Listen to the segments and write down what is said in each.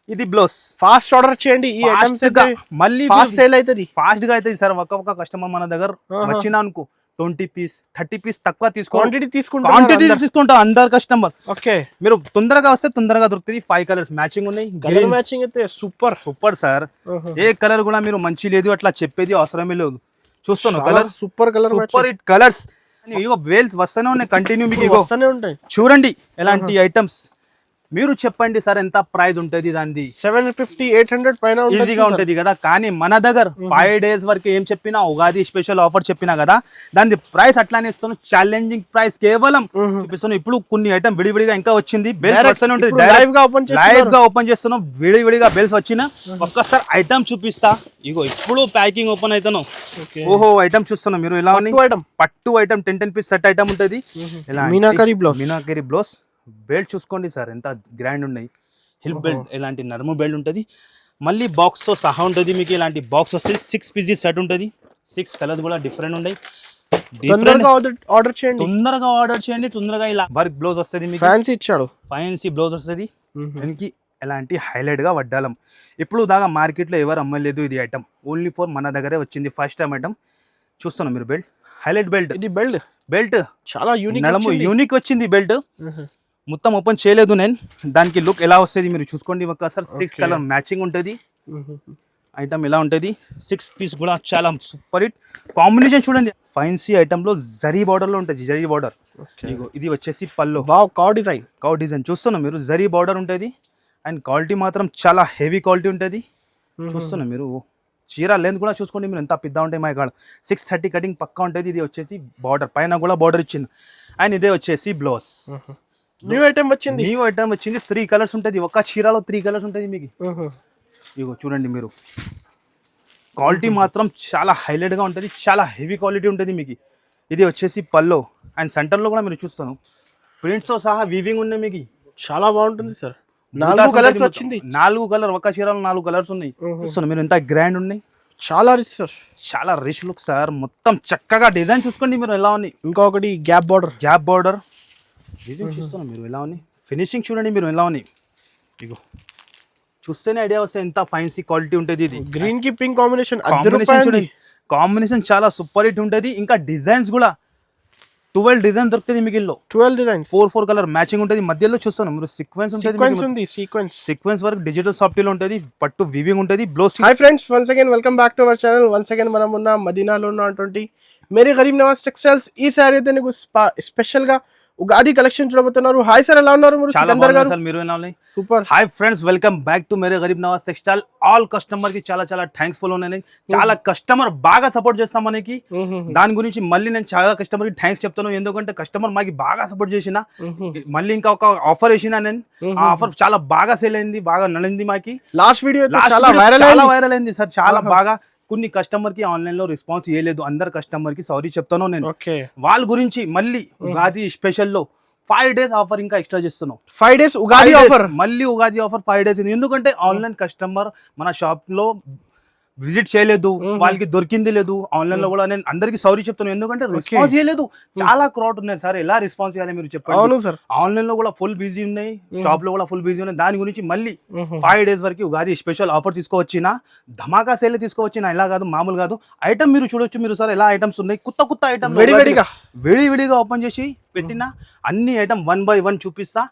ఇది blouse fast order చేయండి ఈ ఐటమ్స్ అయితే మళ్ళీ ఫాస్ట్ సేల్ అవుతుంది ఫాస్ట్ గా అవుతుంది సార్. ఒక్కొక్క కస్టమర్ మన దగ్గర వచ్చినా అనుకో 20 పీస్ 30 పీస్ తక్కువ క్వాంటిటీ క్వాంటిటీ తీసుకుంటాం అందరు కస్టమర్. ఓకే మీరు తొందరగా వస్తే తొందరగా దొరుకుతుంది. 5 కలర్స్ మ్యాచింగ్ ఉన్నాయి. కలర్ మ్యాచింగ్ అయితే సూపర్ సూపర్ సార్. ఏ కలర్ కూడా మీరు మంచి లేదు అట్లా చెప్పేది అవసరమే లేదు. చూస్తాను colour super colour super hit colours. ఇగో వేల్స్ వస్తూనే ఉన్నాయి కంటిన్యూ. మీకు ఇగో వస్తూనే ఉంటాయి. చూడండి ఎలాంటి ఐటమ్స్. మీరు చెప్పండి సార్ ఎంత ప్రైస్ ఉంటది దాన్ని? 750-800 పైన ఈజీగా ఉంటది కదా. కానీ మన దగ్గర 5 డేస్ వరకు ఏం చెప్పినా ఉగాది స్పెషల్ ఆఫర్ చెప్పినా కదా దాని ప్రైస్ అట్లానే ఇస్తాను. ఛాలెంజింగ్ ప్రైస్ కేవలం చూపిస్తాను. ఇప్పుడు కొన్ని ఐటమ్ విడివిడిగా ఇంకా వచ్చింది. బెల్స్ వస్తూనే ఉంటుంది. లైవ్ గా ఓపెన్ చేస్తున్నాం. విడివిడిగా బెల్స్ వచ్చిన ఒక్కసారి ఐటమ్ చూపిస్తా. ఇగో ఇప్పుడు ప్యాకింగ్ ఓపెన్ అవుతాను. ఓహో ఐటమ్ చూస్తున్నాం మీరు ఎలా పట్టు ఐటమ్ 10 పీస్ సెట్ ఐటమ్ ఉంటది. మీనాకరీ బ్లౌజ్. బెల్ట్ చూసుకోండి సార్ ఎంత గ్రాండ్ ఉన్నాయి. హిల్ బెల్ట్ ఇలాంటి నర్ము బెల్ట్ ఉంటుంది. మళ్ళీ బాక్స్ తో సహా ఉంటుంది. మీకు ఇలాంటి బాక్స్ వస్తుంది. 6 పీసెస్ సెట్ ఉంటుంది. 6 కలర్స్ కూడా డిఫరెంట్ ఉన్నాయి. తొందరగా ఆర్డర్ చేయండి. తొందరగా ఇలా వర్క్ బ్లౌజ్ వస్తుంది. మీకు ఫ్యాన్సీ ఇచ్చాడు. ఫ్యాన్సీ బ్లౌజ్ వస్తుంది. దీనికి ఎలాంటి హైలైట్ గా వడ్డాలం. ఇప్పుడు దాకా మార్కెట్ లో ఎవరు అమ్మలేదు ఇది ఐటమ్. ఓన్లీ ఫర్ మన దగ్గరే వచ్చింది. ఫస్ట్ టైం ఐటమ్ చూస్తున్నాం మీరు. Belt highlight belt. ఇది బెల్ట్ చాలా యూనిక్ వచ్చింది. బెల్ట్ మొత్తం ఓపెన్ చేయలేదు నేను. దానికి లుక్ ఎలా వస్తుంది మీరు చూసుకోండి ఒకసారి. 6 కలర్ మ్యాచింగ్ ఉంటుంది. ఐటమ్ ఎలా ఉంటుంది. 6 పీస్ కూడా చాలా సూపర్ హిట్ కాంబినేషన్. చూడండి ఫైన్సీ ఐటమ్ లో జరీ బార్డర్ లో ఉంటుంది. జరీ బార్డర్. ఇది వచ్చేసి పళ్ళు. కౌ డిజైన్ చూస్తున్నాం మీరు. జరీ బార్డర్ ఉంటుంది. అండ్ క్వాలిటీ మాత్రం చాలా హెవీ క్వాలిటీ ఉంటుంది. చూస్తున్నాం మీరు. చీర లెంత్ కూడా చూసుకోండి మీరు ఎంత పెద్ద ఉంటాయి. మై గాడ్ 630 కటింగ్ పక్కా ఉంటుంది. ఇది వచ్చేసి బార్డర్ పైన కూడా బార్డర్ ఇచ్చింది. అండ్ ఇదే వచ్చేసి బ్లౌజ్. న్యూ ఐటమ్ వచ్చింది. 3 కలర్స్ ఉంటుంది. ఒక చీరలో 3 కలర్స్ ఉంటుంది మీకు. ఇగో చూడండి మీరు. క్వాలిటీ మాత్రం చాలా హైలైట్ గా ఉంటుంది. చాలా హెవీ క్వాలిటీ ఉంటుంది మీకు. ఇది వచ్చేసి పల్లో. అండ్ సెంటర్ లో కూడా మీరు చూస్తాను ప్రింట్స్ తో సహా వీవింగ్ ఉన్నాయి మీకు. చాలా బాగుంటుంది సార్. 4 కలర్స్ వచ్చింది. 4 కలర్ ఒక చీరలో 4 కలర్స్ ఉన్నాయి. చూస్తాను మీరు ఎంత గ్రాండ్ ఉన్నాయి. చాలా రిచ్ సార్. చాలా రిచ్ లుక్ సార్. మొత్తం చక్కగా డిజైన్ చూసుకోండి మీరు ఎలా ఉన్నాయి. ఇంకొకటి గ్యాప్ బార్డర్ ఇది చూస్తున్నాం మీరు ఎలా ఉన్నాయి. ఫినిషింగ్ చూడండి మీరు ఎలా ఉన్నాయి. ఇగో చూస్తేనే ఐడియా వస్తే ఎంత ఫైన్సీ క్వాలిటీ ఉంటుంది. ఇది గ్రీన్ కి పింక్ కాంబినేషన్ చూడండి. కాంబినేషన్ చాలా సూపర్ హిట్ ఉంటుంది. ఇంకా డిజైన్స్ కూడా 12 డిజైన్ దొరుకుతుంది మీకు. 12 డిజైన్స్ 4 కలర్ మ్యాచింగ్ ఉంటుంది. మధ్యలో చూస్తాను మీరు సీక్వెన్స్ ఉంటుంది. సీక్వెన్స్ వర్క్ డిజిటల్ సాఫ్ట్వేర్ ఉంటుంది. పట్టు వీవింగ్ ఉంటుంది. Blouse. Hi friends, once again welcome back to our channel. Once again మనం ఉన్న మదీనాలో ఉన్నటువంటి మేరే గరీబ్ నవాజ్ టెక్స్టైల్స్. ఈ సారీ అయితే నీకు స్పెషల్ గా ఉగాది కలెక్షన్ చూడబోతున్నారు. హాయ్ సార్, ఎలా ఉన్నారు మీరు? మీరు ఎలా ఉన్నాయి? Super. Hi friends, welcome back to Mere Gareeb Nawaz textile. All customer కి చాలా చాలా థ్యాంక్స్ ఫుల్ ఉన్నాయి. చాలా కస్టమర్ బాగా సపోర్ట్ చేస్తాం మనకి. దాని గురించి మళ్ళీ నేను చాలా కస్టమర్ కి థ్యాంక్స్ చెప్తాను. ఎందుకంటే కస్టమర్ మాకి బాగా సపోర్ట్ చేసిన. మళ్ళీ ఇంకా ఒక ఆఫర్ వేసిన నేను. ఆ ఆఫర్ చాలా బాగా సేల్ అయింది, బాగా నడింది మాకి. లాస్ట్ వీడియో చాలా వైరల్ అయింది సార్. చాలా బాగా. కొన్ని కస్టమర్ కి ఆన్లైన్ లో రెస్పాన్స్ ఇవ్వలేదు. అందరు కస్టమర్ కి సారీ చెప్తాను నేను. వాళ్ళ గురించి మళ్ళీ ఉగాది స్పెషల్ లో 5 డేస్ ఆఫర్ ఇంకా ఎక్స్ట్రా చేస్తున్నాం. 5 డేస్ ఉగాది ఆఫర్. మళ్ళీ ఉగాది ఆఫర్ 5 డేస్. ఎందుకంటే ఆన్లైన్ కస్టమర్ మన షాప్ లో విజిట్ చేయలేదు, వాళ్ళకి దొరికింది లేదు. ఆన్లైన్ లో కూడా నేను అందరికి సారీ చెప్తాను. ఎందుకంటే రెస్పాన్స్ చేయలేదు. చాలా క్రౌడ్ ఉన్నాయి సార్. ఎలా రెస్పాన్స్ చేయాలి మీరు చెప్పండి. ఆన్లైన్ లో కూడా ఫుల్ బిజీ ఉన్నాయి, షాప్ లో కూడా ఫుల్ బిజీ ఉన్నాయి. దాని గురించి మళ్ళీ 5 డేస్ వరకు ఉగాది స్పెషల్ ఆఫర్ తీసుకువచ్చిన. ధమాకా సేల్ తీసుకువచ్చిన. ఇలా కాదు, మామూలు కాదు. ఐటమ్ మీరు చూడొచ్చు మీరు సార్ ఎలా ఐటమ్స్ ఉన్నాయి. కొత్త ఐటమ్ విడివిడిగా ఓపెన్ చేసి పెట్టిన అన్ని ఐటమ్ 1 by 1 చూపిస్తా.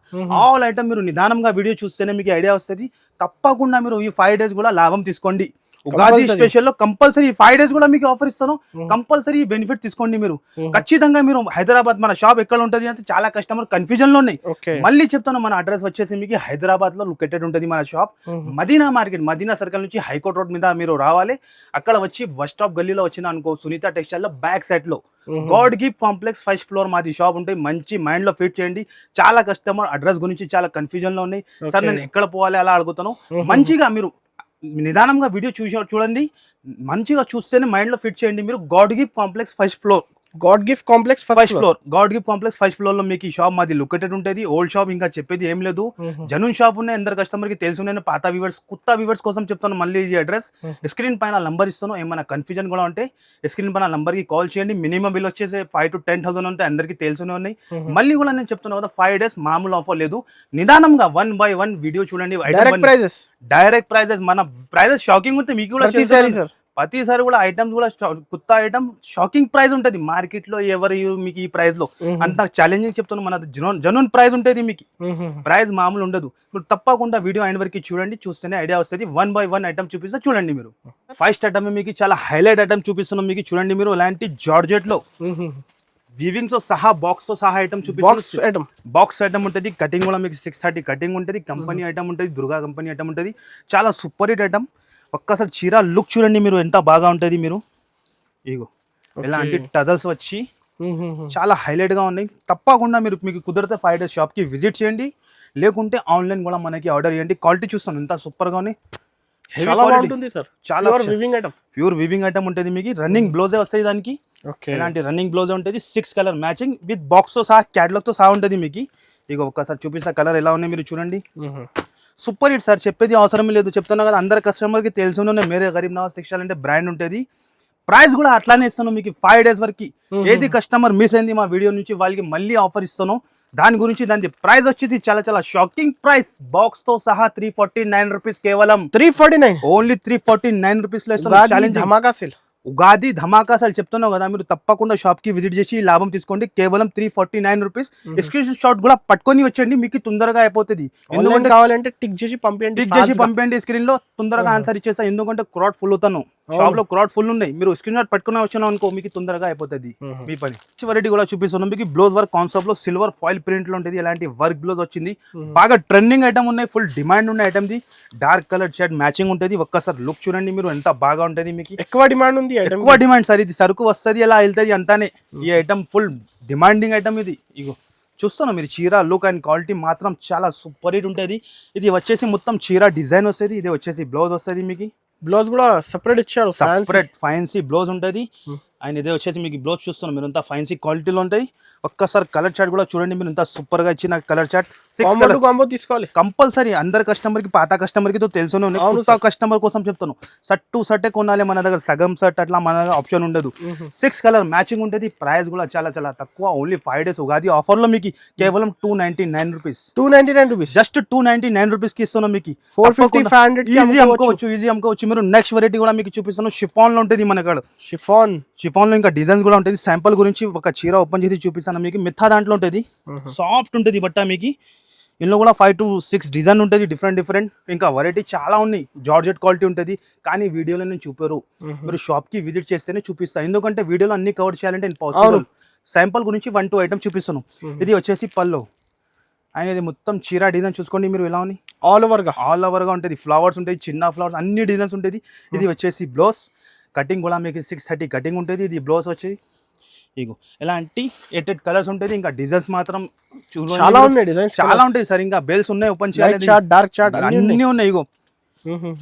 ఆల్ ఐటమ్ మీరు నిదానంగా వీడియో చూస్తేనే మీకు ఐడియా వస్తుంది. తప్పకుండా మీరు ఈ 5 డేస్ కూడా లాభం తీసుకోండి. ఉగాది స్పెషల్ లో కంపల్సరీ 5 డేస్ కూడా మీకు ఆఫర్ ఇస్తాను. కంపల్సరీ బెనిఫిట్ తీసుకోండి మీరు. ఖచ్చితంగా మీరు హైదరాబాద్ మన షాప్ ఎక్కడ ఉంటుంది అంటే చాలా కస్టమర్ కన్ఫ్యూజన్ లో ఉన్నాయి. మళ్ళీ చెప్తాను, మన అడ్రస్ వచ్చేసి మీకు హైదరాబాద్ లో లొకేటెడ్ ఉంటుంది మన shop. Madina market, Madina circle నుంచి హైకోర్ట్ రోడ్ మీద మీరు రావాలి. అక్కడ వచ్చి బస్ స్టాప్ గల్లీలో వచ్చిన అనుకో, సునీత టెక్స్టైల్ లో బ్యాక్ సైడ్ లో God gift complex 1st floor మాది షాప్ ఉంటుంది. మంచి మైండ్ లో ఫిట్ చేయండి. చాలా కస్టమర్ అడ్రస్ గురించి చాలా కన్ఫ్యూజన్ లో ఉన్నాయి. సార్ నేను ఎక్కడ పోవాలి అలా అడుగుతాను. మంచిగా మీరు నిదానంగా వీడియో చూడండి. మంచిగా చూస్తేనే మైండ్ లో ఫిట్ చేయండి. మీరు God gift complex 1st floor God gift complex first floor God gift complex first floor లో మీకు ఈ షాప్ మాది లొకేటెడ్ ఉంటుంది. ఓల్డ్ షాప్, ఇంకా చెప్పేది ఏం లేదు. జనూన్ షాప్ ఉన్నాయి, అందరు కస్టమర్ కి తెలుసు. నేను పాత వ్యూవర్స్ కొత్త వ్యూవర్స్ కోసం చెప్తాను మళ్ళీ ఈ అడ్రస్. స్క్రీన్ పైన నంబర్ ఇస్తాను, ఏమైనా కన్ఫ్యూజన్ కూడా ఉంటే స్క్రీన్ పైన నంబర్ కి కాల్ చేయండి. మినిమం బిల్ వచ్చేసి 5,000 to 10,000 ఉంటే అందరికి తెలుసునే ఉన్నాయి. మళ్ళీ కూడా నేను చెప్తున్నా కదా 5 days మామూలు ఆఫర్ లేదు. నిదానంగా 1 by 1 వీడియో చూడండి. డైరెక్ట్ ప్రైజెస్ మన ప్రైజెస్ షాకింగ్ ఉంటే మీకు కూడా ప్రతిసారి కూడా ఐటమ్స్ కూడా కొత్త ఐటమ్ షాకింగ్ ప్రైస్ ఉంటుంది. మార్కెట్ లో ఎవరు మీకు ఈ ప్రైస్ లో అంత ఛాలెంజింగ్ చెప్తున్నాను. మన జనూన్ ప్రైస్ ఉంటుంది, మీకు ప్రైస్ మామూలు ఉండదు. మీరు తప్పకుండా వీడియో అయిన వరకు చూడండి, చూస్తేనే ఐడియా వస్తుంది. 1 by 1 ఐటమ్ చూపిస్తా చూడండి. మీరు ఫస్ట్ ఐటమ్ మీకు చాలా హైలైట్ ఐటమ్ చూపిస్తున్నాం మీకు చూడండి. మీరు ఇలాంటి జార్జెట్ లో వీవింగ్ తో సహా బాక్స్ తో సహా ఐటమ్ చూపిస్తాం. బాక్స్ ఐటమ్ ఉంటుంది. కటింగ్ కూడా మీకు 630 కటింగ్ ఉంటుంది. కంపెనీ ఐటమ్ ఉంటుంది, దుర్గా కంపెనీ ఐటమ్ ఉంటుంది. చాలా సూపర్ హిట్ ఐటమ్. ఒక్కసారి చీర లుక్ చూడండి మీరు, ఎంత బాగా ఉంటుంది. మీరు ఇగో ఇలాంటి టజల్స్ వచ్చి చాలా హైలైట్ గా ఉన్నాయి. తప్పకుండా మీకు కుదిరితే 5 days షాప్ కి విజిట్ చేయండి, లేకుంటే ఆన్లైన్ కూడా మనకి ఆర్డర్ చేయండి. క్వాలిటీ చూస్తాను ఎంత సూపర్ గా ఉంది. చాలా ప్యూర్ వివింగ్ ఐటమ్ ఉంటుంది. మీకు రన్నింగ్ బ్లౌజే వస్తాయి దానికి. ఇలాంటి రన్నింగ్ బ్లౌజ్ ఉంటుంది. 6 కలర్ మ్యాచింగ్ విత్ బాక్స్ తో సహా, క్యాటలాగ్ తో సహా ఉంటుంది మీకు. ఇక ఒక్కసారి చూపిస్తా కలర్ ఎలా ఉన్నాయి మీరు చూడండి. సూపర్ హిట్ సార్, చెప్పేది అవసరం లేదు. చెప్తున్నా కదా అందరు కస్టమర్కి తెలుసునే మేరే గరీబ్ నవాజ్ టెక్స్టైల్ అంటే బ్రాండ్ ఉంటుంది. ప్రైస్ కూడా అట్లానే ఇస్తాను మీకు 5 days వరకు. ఏది కస్టమర్ మిస్ అయింది మా వీడియో నుంచి వాళ్ళకి మళ్ళీ ఆఫర్ ఇస్తాను. దాని గురించి దాని ప్రైస్ వచ్చేసి చాలా షాకింగ్ ప్రైస్. బాక్స్ తో సహా 349 రూపీస్, కేవలం 349 ఓన్లీ 349 రూపీస్ లో ఇస్తాను. ఉగాది ధమాకా అసలు చెప్తున్నావు కదా, మీరు తప్పకుండా షాప్ కి విజిట్ చేసి లాభం తీసుకోండి. కేవలం 349 రూపీస్. స్క్రీన్ షాట్ కూడా పట్టుకొని వచ్చండి, మీకు తొందరగా అయిపోతుంది. ఎందుకంటే కావాలంటే టిక్ చేసి పంపించండి. స్క్రీన్ లో తొందరగా ఆన్సర్ ఇచ్చేస్తా. ఎందుకంటే క్రౌడ్ ఫుల్ అవుతాను, షాప్ లో క్రౌడ్ ఫుల్ ఉన్నాయి. మీరు స్క్రీన్ షాట్ పట్టుకుని వచ్చాను అనుకో, మీకు తొందరగా అయిపోతుంది మీ పని. వెరైటీ కూడా చూపిస్తున్నాం మీకు. బ్లౌజ్ వర్క్ కాన్సెప్ట్ లో సిల్వర్ ఫాయిల్ ప్రింట్ లో ఉంటుంది. ఇలాంటి వర్క్ బ్లౌజ్ వచ్చింది. బాగా ట్రెండింగ్ ఐటమ్ ఉన్నాయి, ఫుల్ డిమాండ్ ఉన్న item the. Dark colour shirt matching ఉంటుంది. ఒక్కసారి లుక్ చూడండి మీరు, ఎంత బాగా ఉంటుంది. మీకు ఎక్కువ డిమాండ్ సార్. ఇది సరుకు వస్తుంది ఎలా వెళ్తుంది అంతానే. ఈ ఐటమ్ ఫుల్ డిమాండింగ్ ఐటమ్ ఇది. ఇగో చూస్తున్నా మీరు, చీర లుక్ అండ్ క్వాలిటీ మాత్రం చాలా సూపర్ హిట్ ఉంటుంది. ఇది వచ్చేసి మొత్తం చీర డిజైన్ వస్తుంది. ఇది వచ్చేసి బ్లౌజ్ వస్తుంది. మీకు బ్లౌజ్ కూడా సెపరేట్ ఇచ్చారు, సెపరేట్ ఫ్యాన్సీ బ్లౌజ్ ఉంటుంది. అండ్ ఇదే వచ్చేసి మీకు బ్లౌజ్ చూస్తున్నాం మీరు, అంతా ఫ్యాన్సీ క్వాలిటీలో ఉంటాయి. ఒక్కసారి కలర్ చార్ట్ కూడా చూడండి మీరు, ఎంత సూపర్ గా ఇచ్చిన కలర్ చార్ట్. 6 కలర్ కాంబో తీసుకోవాలి కంపల్సరీ. అందరు కస్టమర్ కి, పాత కస్టమర్ కి తెలుసునే ఉన్నాయి. కొత్త కస్టమర్ కోసం చెప్తాను, షర్టే కొనాలి మన దగ్గర. సగం షర్ట్ అట్లా మన దగ్గర ఆప్షన్ ఉండదు. 6 కలర్ మ్యాచింగ్ ఉంటుంది. ప్రైస్ కూడా చాలా తక్కువ. ఓన్లీ 5 days ఉగాది ఆఫర్ లో మీకు కేవలం 299 రూపీస్. జస్ట్ 299 రూపీస్ కి ఇస్తున్నాం మీకు. 450 ఈజీ అమ్ముకోవచ్చు మీరు. నెక్స్ట్ వెరైటీ కూడా మీకు చూపిస్తాను. షిఫాన్ లో ఉంటుంది మన కాడ. షిఫాన్ లో ఇంకా డిజైన్స్ కూడా ఉంటుంది. శాంపుల్ గురించి ఒక చీర ఓపెన్ చేసి చూపిస్తాను మీకు. మిథా దాంట్లో ఉంటుంది, సాఫ్ట్ ఉంటుంది బట్ట మీకు. ఇందులో కూడా 5 to 6 డిజైన్ ఉంటుంది, డిఫరెంట్. ఇంకా వెరైటీ చాలా ఉన్నాయి. జార్జెట్ క్వాలిటీ ఉంటుంది, కానీ వీడియోలో నేను చూపారు. మీరు షాప్ కి విజిట్ చేస్తేనే చూపిస్తాను, ఎందుకంటే వీడియోలో అన్ని కవర్ చేయాలంటే ఇంపాసిబుల్. శాంపుల్ గురించి 1, 2 ఐటమ్ చూపిస్తాను. ఇది వచ్చేసి పల్లో. అండ్ ఇది మొత్తం చీర డిజైన్ చూసుకోండి మీరు, ఎలా ఉంది. ఆల్ ఓవర్ గా ఉంటుంది. ఫ్లవర్స్ ఉంటాయి, చిన్న ఫ్లవర్స్, అన్ని డిజైన్స్ ఉంటుంది. ఇది వచ్చేసి బ్లౌజ్. కటింగ్ కూడా మీకు 630 కటింగ్ ఉంటుంది. ఇది బ్లౌజ్ వచ్చి ఇగో ఇలాంటి 8 కలర్స్ ఉంటుంది. ఇంకా డిజైన్స్ మాత్రం చాలా ఉంటాయి సార్. ఇంకా బెల్స్ ఉన్నాయి, ఓపెన్ చేయాలి, డార్క్ చార్ట్ అన్ని ఉన్నాయి. ఇగో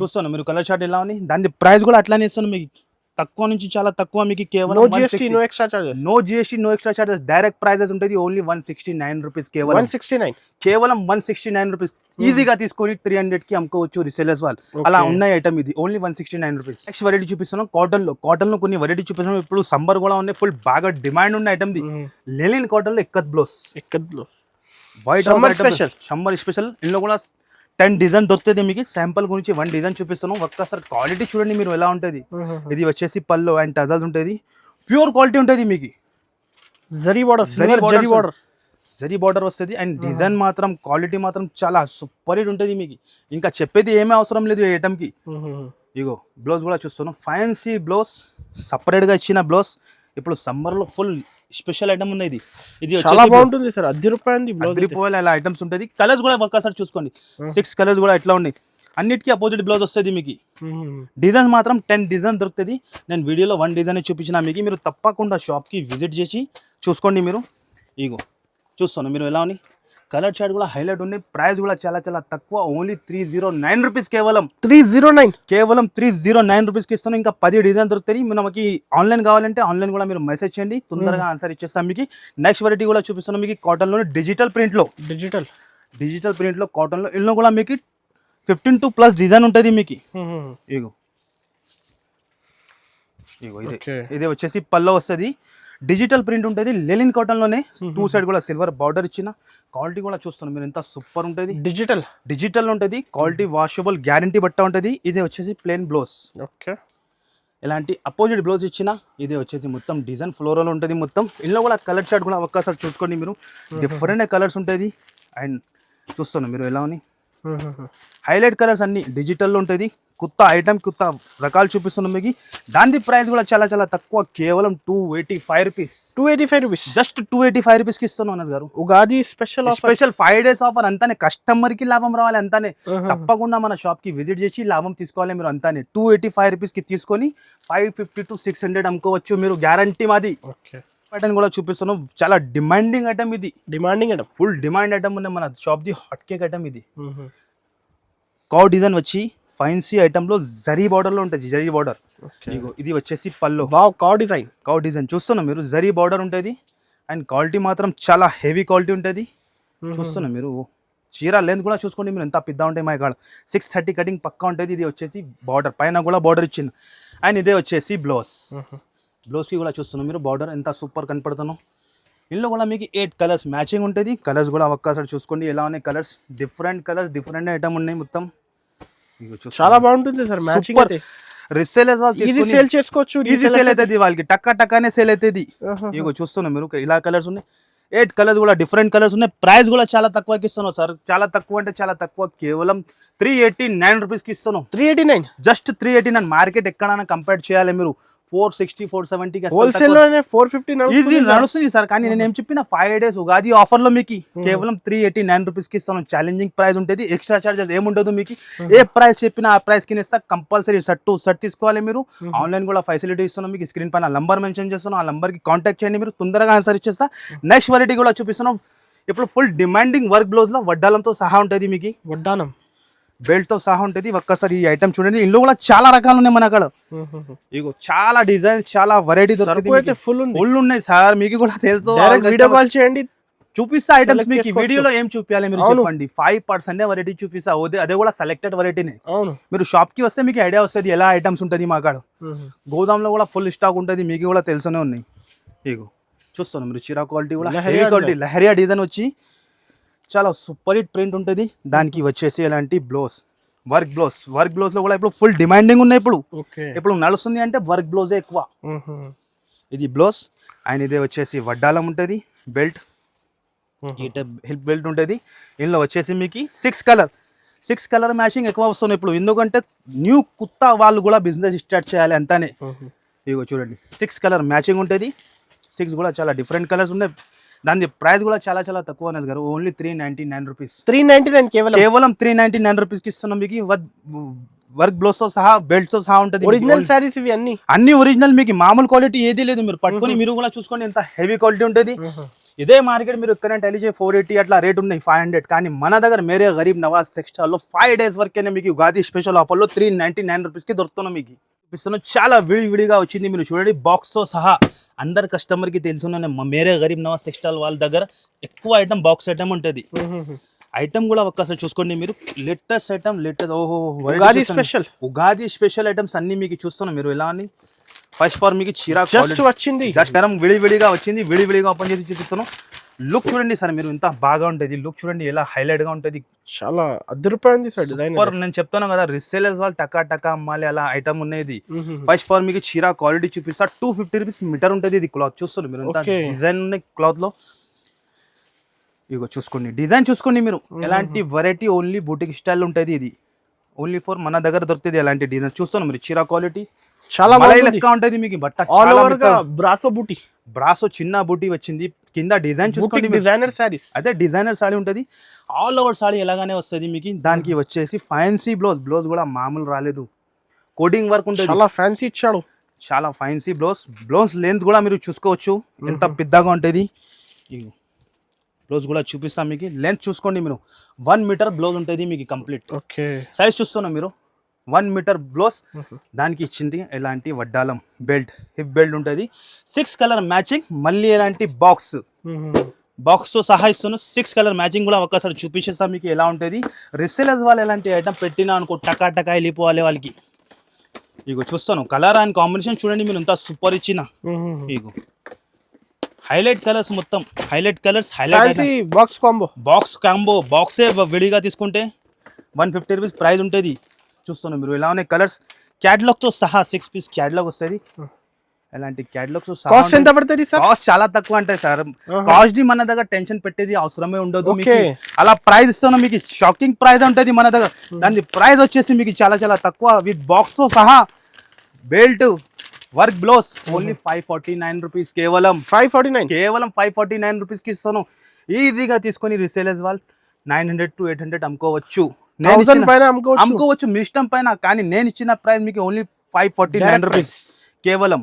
చూస్తాను మీరు, కలర్ చార్ట్ ఎలా ఉంది. దాని ప్రైస్ కూడా అట్లానే ఇస్తాను మీకు. తక్కువ నుంచి చాలా తక్కువ మీకు. కేవలం no GST no extra charges. Direct prices ఉంటుంది. Only 169 rupees. కేవలం 169 రూపీస్. ఈజీగా తీసుకొని 300 కి అమ్ముకోవచ్చు రిసెలర్స్ వాళ్ళు. అలా ఉన్నాయి ఐటమ్. ఇది ఓన్లీ 169 రూపీస్. నెక్స్ట్ వెరైటీ చూపిస్తున్నాం కాటన్ లో కొన్ని వెరైటీ చూపిస్తున్నాం. ఇప్పుడు సమ్మర్ కూడా ఉన్నాయి, ఫుల్ బాగా డిమాండ్ ఉన్న ఐటమ్ ది. లెనిన్ కాటన్ లో ikat blouse white summer special. ఇందులో కూడా 10 డిజైన్ దొరుకుతుంది మీకు. శాంపుల్ గురించి 1 డిజైన్ చూపిస్తున్నాం. ఒక్కసారి క్వాలిటీ చూడండి మీరు, ఎలా ఉంటుంది. ఇది వచ్చేసి పల్లో అండ్ టజల్స్ ఉంటుంది. ప్యూర్ క్వాలిటీ ఉంటుంది మీకు. జరీ బార్డర్ వస్తుంది. అండ్ డిజైన్ మాత్రం, క్వాలిటీ మాత్రం చాలా సూపర్ హిట్ ఉంటుంది మీకు. ఇంకా చెప్పేది ఏమీ అవసరం లేదు ఈ ఐటమ్ కి. ఇగో బ్లౌజ్ కూడా చూస్తున్నాం. ఫ్యాన్సీ బ్లౌజ్, సపరేట్ గా ఇచ్చిన బ్లౌజ్. ఇప్పుడు సమ్మర్ లో ఫుల్ స్పెషల్ ఐటమ్ ఉంది. ఇది చాలా బాగుంటుంది సార్. 10 రూపాయలు అలా ఐటమ్స్ ఉంటుంది. కలర్స్ కూడా ఒక్కసారి చూసుకోండి. 6 కలర్స్ కూడా ఎట్లా ఉన్నాయి. అన్నిటికీ అపోజిట్ బ్లౌజ్ వస్తుంది మీకు. డిజైన్స్ మాత్రం 10 డిజైన్ దొరుకుతుంది. నేను వీడియోలో 1 డిజైన్ చూపించిన మీకు. మీరు తప్పకుండా షాప్ కి విజిట్ చేసి చూసుకోండి మీరు. ఇగో చూస్తాను మీరు, ఎలా ఉన్నాయి. కలర్ చార్ట్ కూడా హైలైట్ ఉన్నాయి. ప్రైస్ కూడా చాలా చాలా తక్కువ, ఓన్లీ 309 రూపీస్ కేవలం. 309 కేవలం 309 రూపీస్కి ఇస్తాను. ఇంకా 10 డిజైన్ దొరుకుతాయి. మనకి ఆన్లైన్ కావాలంటే ఆన్లైన్ కూడా మీరు మెసేజ్ చేయండి, తొందరగా ఆన్సర్ ఇచ్చేస్తాం మీకు. నెక్స్ట్ వెరైటీ కూడా చూపిస్తున్నాం మీకు కాటన్లో, డిజిటల్ ప్రింట్లో కాటన్లో. ఇందులో కూడా మీకు 15+ డిజైన్ ఉంటుంది మీకు. ఇగో ఇది వచ్చేసి పల్లో వస్తుంది, డిజిటల్ ప్రింట్ ఉంటుంది, లెనిన్ కాటన్లోనే. 2 సైడ్ కూడా సిల్వర్ బార్డర్ ఇచ్చిన. క్వాలిటీ కూడా చూస్తున్నాం మీరు, ఎంత సూపర్ ఉంటుంది. డిజిటల్ ఉంటుంది, క్వాలిటీ వాషబుల్ గ్యారంటీ బట్ట ఉంటుంది. ఇది వచ్చేసి ప్లెయిన్ బ్లౌజ్. ఇలాంటి అపోజిట్ బ్లౌజ్ ఇచ్చిన. ఇది వచ్చేసి మొత్తం డిజైన్ ఫ్లోరల్ ఉంటుంది మొత్తం. ఇందులో కూడా కలర్ చార్ట్ కూడా ఒక్కసారి చూసుకోండి మీరు, డిఫరెంట్ కలర్స్ ఉంటుంది. అండ్ చూస్తున్నాం మీరు ఎలా ఉన్నాయి, హైలైట్ కలర్స్ అన్ని డిజిటల్లో ఉంటుంది. కొత్త ఐటమ్, కొత్త రకాలు చూపిస్తున్నాం మీకు. దాని ప్రైస్ కూడా చాలా చాలా తక్కువ, కేవలం 285 రూపీస్. జస్ట్ 285 రూపీస్కి ఇస్తున్నాం అన్నది గారు. Ugadi special 5 days offer. అంతానే కస్టమర్కి లాభం రావాలి, అంతానే. తప్పకుండా మన షాప్కి విజిట్ చేసి లాభం తీసుకోవాలి మీరు, అంతానే. 285 రూపీస్కి తీసుకొని 550 to 600 అమ్ముకోవచ్చు మీరు, గ్యారంటీ మాది. ఐటమ్ కూడా చూపిస్తున్నాం, చాలా డిమాండింగ్ ఐటమ్ ఇది. ఫుల్ డిమాండ్ ఐటమ్ ఉంది మన షాప్ది, హాట్ కేక్ ఐటమ్ ఇది. కౌ డిజైన్ వచ్చి ఫైన్సీ ఐటమ్ లో జరీ బార్డర్ లో ఉంటుంది, జరీ బార్డర్. ఇది వచ్చేసి పల్లో. కౌ డిజైన్ చూస్తున్నాం మీరు, జరీ బార్డర్ ఉంటుంది. అండ్ క్వాలిటీ మాత్రం చాలా హెవీ క్వాలిటీ ఉంటుంది. చూస్తున్నాం మీరు, చీర లెంత్ కూడా చూసుకోండి మీరు, ఎంత పెద్ద ఉంటాయి మా కాడ. 630 కటింగ్ పక్కా ఉంటుంది. ఇది వచ్చేసి బార్డర్, పైన కూడా బార్డర్ ఇచ్చింది. అండ్ ఇదే వచ్చేసి బ్లౌజ్కి కూడా చూస్తున్నాం మీరు, బార్డర్ ఎంత సూపర్ కనపడుతున్నాం. ఇందులో కూడా మీకు 8 కలర్స్ మ్యాచింగ్ ఉంటుంది. కలర్స్ కూడా ఒక్కసారి చూసుకోండి ఎలా ఉన్నాయి కలర్స్. డిఫరెంట్ ఐటమ్ ఉన్నాయి మొత్తం. చాలా బాగుంటుంది సార్, మ్యాచింగ్. రీసేలర్స్ వాళ్ళు ఈజీ సేల్ చేసుకోవచ్చు, ఈజీ సేల్ అవుతుంది వాళ్ళకి, టక్కానే సేల్ అవుతుంది. ఇగో చూస్తున్నాం మీరు, ఇలా కలర్స్ ఉన్నాయి. 8 కలర్స్ కూడా డిఫరెంట్ కలర్స్ ఉన్నాయి. ప్రైస్ కూడా చాలా తక్కువకి ఇస్తున్నాం సార్, చాలా తక్కువ అంటే చాలా తక్కువ, కేవలం 389 రూపీస్కి ఇస్తున్నాం. 389, జస్ట్ 389. మార్కెట్ ఎక్కడైనా కంపేర్ చేయాలి మీరు, 460, 470 హోల్సేల్ 450 ఈజీ నడుస్తుంది సార్. కానీ నేను ఏం చెప్పిన 5 డేస్ ఉగాది ఆఫర్ లో మీకు కేవలం 389 రూపీస్ కి ఇస్తాను. ఛాలెంజింగ్ ప్రైస్ ఉంటుంది, ఎక్స్ట్రా చార్జెస్ ఏముండదు మీకు. ఏ ప్రైస్ చెప్పినా ఆ ప్రైస్ కి ఇస్తా. కంపల్సరీ షర్ట్ తీసుకోవాలి మీరు. ఆన్లైన్ కూడా ఫెసిలిటీ ఇస్తున్నాం మీకు. స్క్రీన్ పైన నంబర్ మెన్షన్ చేస్తున్నాం, ఆ నంబర్ కి కాంటాక్ట్ చేయండి మీరు, తొందరగా ఆన్సర్ ఇచ్చేస్తా. నెక్స్ట్ వెరైటీ కూడా చూపిస్తున్నాం. ఇప్పుడు ఫుల్ డిమాండింగ్ వర్క్ బ్లౌజ్ లో వడ్డాలంతో సహా ఉంటుంది మీకు, వడ్డానం బెల్ట్ తో సహా ఉంటుంది. ఒక్కసారి ఈ ఐటమ్ చూడండి, ఇందులో కూడా చాలా రకాలు ఉన్నాయి మన అక్కడ. ఇగో చాలా డిజైన్స్, చాలా వెరైటీ దొరుకుతుంది, ఫుల్ ఉన్నాయి సార్. మీకు కూడా తెలుసు, వీడియో కాల్ చేయండి, చూపిస్తా ఐటమ్స్ మీకు. వీడియోలో ఏం చూపించాలి మీరు చెప్పండి. 5% వెరైటీ చూపిస్తా, అదే కూడా సెలెక్టెడ్ వెరైటీనే. మీరు షాప్ కి వస్తే మీకు ఐడియా వస్తుంది ఎలా ఐటమ్స్ ఉంటుంది మా కాడ. గోదాంలో కూడా ఫుల్ స్టాక్ ఉంటుంది, మీకు కూడా తెలుసునే ఉన్నాయి. ఇగో చూస్తాను మీరు, చీరా క్వాలిటీ కూడా హెవీ క్వాలిటీ, లహరియా డిజైన్ వచ్చి చాలా సూపర్ హిట్ ప్రింట్ ఉంటుంది. దానికి వచ్చేసి ఎలాంటి వర్క్ బ్లౌజ్ లో కూడా ఇప్పుడు ఫుల్ డిమాండింగ్ ఉన్నాయి. ఇప్పుడు నడుస్తుంది అంటే వర్క్ బ్లౌజే ఎక్కువ. ఇది బ్లౌజ్. అండ్ ఇదే వచ్చేసి వడ్డాలం ఉంటుంది, బెల్ట్, హిప్ బెల్ట్ ఉంటుంది. ఇందులో వచ్చేసి మీకు 6 కలర్ మ్యాచింగ్ ఎక్కువ వస్తుంది ఇప్పుడు, ఎందుకంటే న్యూ కొత్త వాళ్ళు కూడా బిజినెస్ స్టార్ట్ చేయాలి అంతానే. ఇగో చూడండి, 6 కలర్ మ్యాచింగ్ ఉంటుంది. 6 కూడా చాలా డిఫరెంట్ కలర్స్ ఉన్నాయి. దాని ప్రైస్ కూడా చాలా చాలా తక్కువ అనేది గారు, ఓన్లీ 399 రూపీస్. 399 కేవలం 399 రూపీస్ కి ఇస్తున్నాం మీకు. వర్క్ బ్లౌజ్ తో సహా, బెల్ట్ తో సహా ఉంటుంది. ఒరిజినల్ సారీస్ ఇవి అన్ని ఒరిజినల్ మీకు, మామూలు క్వాలిటీ ఏది లేదు. మీరు పట్టుకొని మీరు కూడా చూసుకోండి ఎంత హెవీ క్వాలిటీ ఉంటుంది. ఇదే మార్కెట్ మీరు ఎక్కడంటే ఎలిజే 480 అట్లా రేట్ ఉన్నాయి, 500. కానీ మన దగ్గర మేరే గరీబ్ నవాజ్ టెక్స్టైల్ లో 5 డేస్ వరకైనా మీకు ఉగాది స్పెషల్ ఆఫర్ లో 399 రూపీస్ కి దొరుకుతున్నాం మీకు. చాలా విడివిడిగా వచ్చింది మీరు చూడండి, బాక్స్ తో సహా. అందరు కస్టమర్ కి తెలుసు, మేరే గరీబ్ నవాజ్ టెక్స్టైల్ వాళ్ళ దగ్గర ఎక్కువ ఐటమ్ బాక్స్ ఐటమ్ ఉంటుంది. ఐటమ్ కూడా ఒక్కసారి చూసుకోండి మీరు, latest item, Ugadi special items అన్ని మీకు చూస్తున్నాం మీరు. ఎలా అని ఫస్ట్ ఫార్ మీకు చీరా వచ్చింది, జస్ట్ విడివిడిగా వచ్చింది, విడివిడిగా ఓపెన్ చేసి చూపిస్తున్నాం. లుక్ చూడండి సార్ మీరు, ఎంత బాగా ఉంటుంది. లుక్ చూడండి ఎలా హైలైట్ గా ఉంటుంది, చాలా అదిరిపోయింది సార్ డిజైన్. నేను చెప్తాను కదా, రిసేలర్స్ వాళ్ళు టకా అమ్మాలి అలా ఐటమ్ ఉన్నది. ఫస్ట్ ఫార్ మీకు చీరా క్వాలిటీ చూపిస్తా. 250 రూపీస్ మీటర్ ఉంటుంది. ఇది క్లాత్ చూస్తారు మీరు, ఎంత డిజైన్ ఉన్నాయి క్లాత్ లో. ఇగో చూసుకోండి, డిజైన్ చూసుకోండి మీరు, ఎలాంటి వెరైటీ ఓన్లీ బూటిక్ స్టైల్ ఉంటుంది. ఇది ఓన్లీ ఫర్ మన దగ్గర దొరుకుతుంది. ఎలాంటి డిజైన్ చూస్తాను మీరు, చీరా క్వాలిటీ చాలా లెక్క ఉంటుంది మీకు. బట్ట బ్రాసో చిన్న బూటీ వచ్చింది, కింద డిజైన్ చూసుకోండి. డిజైనర్ సారీస్, అదే డిజైనర్ సారీ ఉంటుంది. ఆల్ ఓవర్ సారీ ఎలాగానే వస్తుంది మీకు. దానికి వచ్చేసి ఫ్యాన్సీ బ్లౌజ్ కూడా మామూలు రాలేదు, కోడింగ్ వర్క్ ఉంటుంది, చాలా ఫ్యాన్సీ ఇచ్చాడు. చాలా ఫ్యాన్సీ బ్లౌజ్ లెంత్ కూడా మీరు చూసుకోవచ్చు ఎంత పెద్దగా ఉంటుంది. బ్లౌజ్ కూడా చూపిస్తాం మీకు. లెంత్ చూసుకోండి మీరు, 1 మీటర్ బ్లౌజ్ ఉంటుంది మీకు కంప్లీట్. ఓకే, సైజ్ చూస్తున్నాం మీరు, 1 మీటర్ బ్లౌజ్. దానికి ఇచ్చింది ఎలాంటి వడ్డాలం బెల్ట్, హిప్ బెల్ట్ ఉంటుంది, 6 కలర్ మ్యాచింగ్. మళ్ళీ ఎలాంటి బాక్స్ తో సహా ఇస్తున్నాను. 6 కలర్ మ్యాచింగ్ కూడా ఒక్కసారి చూపించేస్తాం మీకు ఎలా ఉంటుంది. రిసెలర్స్ వాళ్ళు ఎలాంటి ఐటమ్ పెట్టినా అనుకో టకా టకా వెళ్ళిపోవాలి వాళ్ళకి. ఇగో చూస్తాను కలర్ అండ్ కాంబినేషన్ చూడండి మీరు, ఎంత సూపర్ ఇచ్చిన. ఇగో హైలైట్ కలర్స్, మొత్తం highlight colours, highlight box combo. బాక్సే విడిగా తీసుకుంటే 150 రూపీస్ ప్రైస్ ఉంటుంది. చూస్తున్నాం మీరు ఎలా ఉన్నాయి కలర్స్, క్యాటలాగ్ తో సహా 6 పీస్ క్యాటలాగ్ వస్తుంది. ఎలాంటి క్యాటలాగ్స్ కాస్ట్ ఎంత పడుతుంది సార్? కాస్ట్ చాలా తక్కువ ఉంటాయి సార్. కాస్ట్ ని మన దగ్గర టెన్షన్ పెట్టేది అవసరమే ఉండదు మీకు. అలా ప్రైస్ ఇస్తున్నాం మీకు, షాకింగ్ ప్రైస్ ఉంటుంది మన దగ్గర. దాని ప్రైస్ వచ్చేసి మీకు చాలా చాలా తక్కువ, విత్ బాక్స్ తో సహా belt work blouse only 549 rupees. కేవలం 549 రూపీస్ కి ఇస్తాను. ఈజీగా తీసుకొని రిసేలర్స్ వాళ్ళు 900 to 800 అమ్ముకోవచ్చు. అమ్ముకోవచ్చు మీ ఇష్టం పైన. కానీ నేను ఇచ్చిన ప్రైస్ మీకు ఓన్లీ 549 రూపీస్ కేవలం.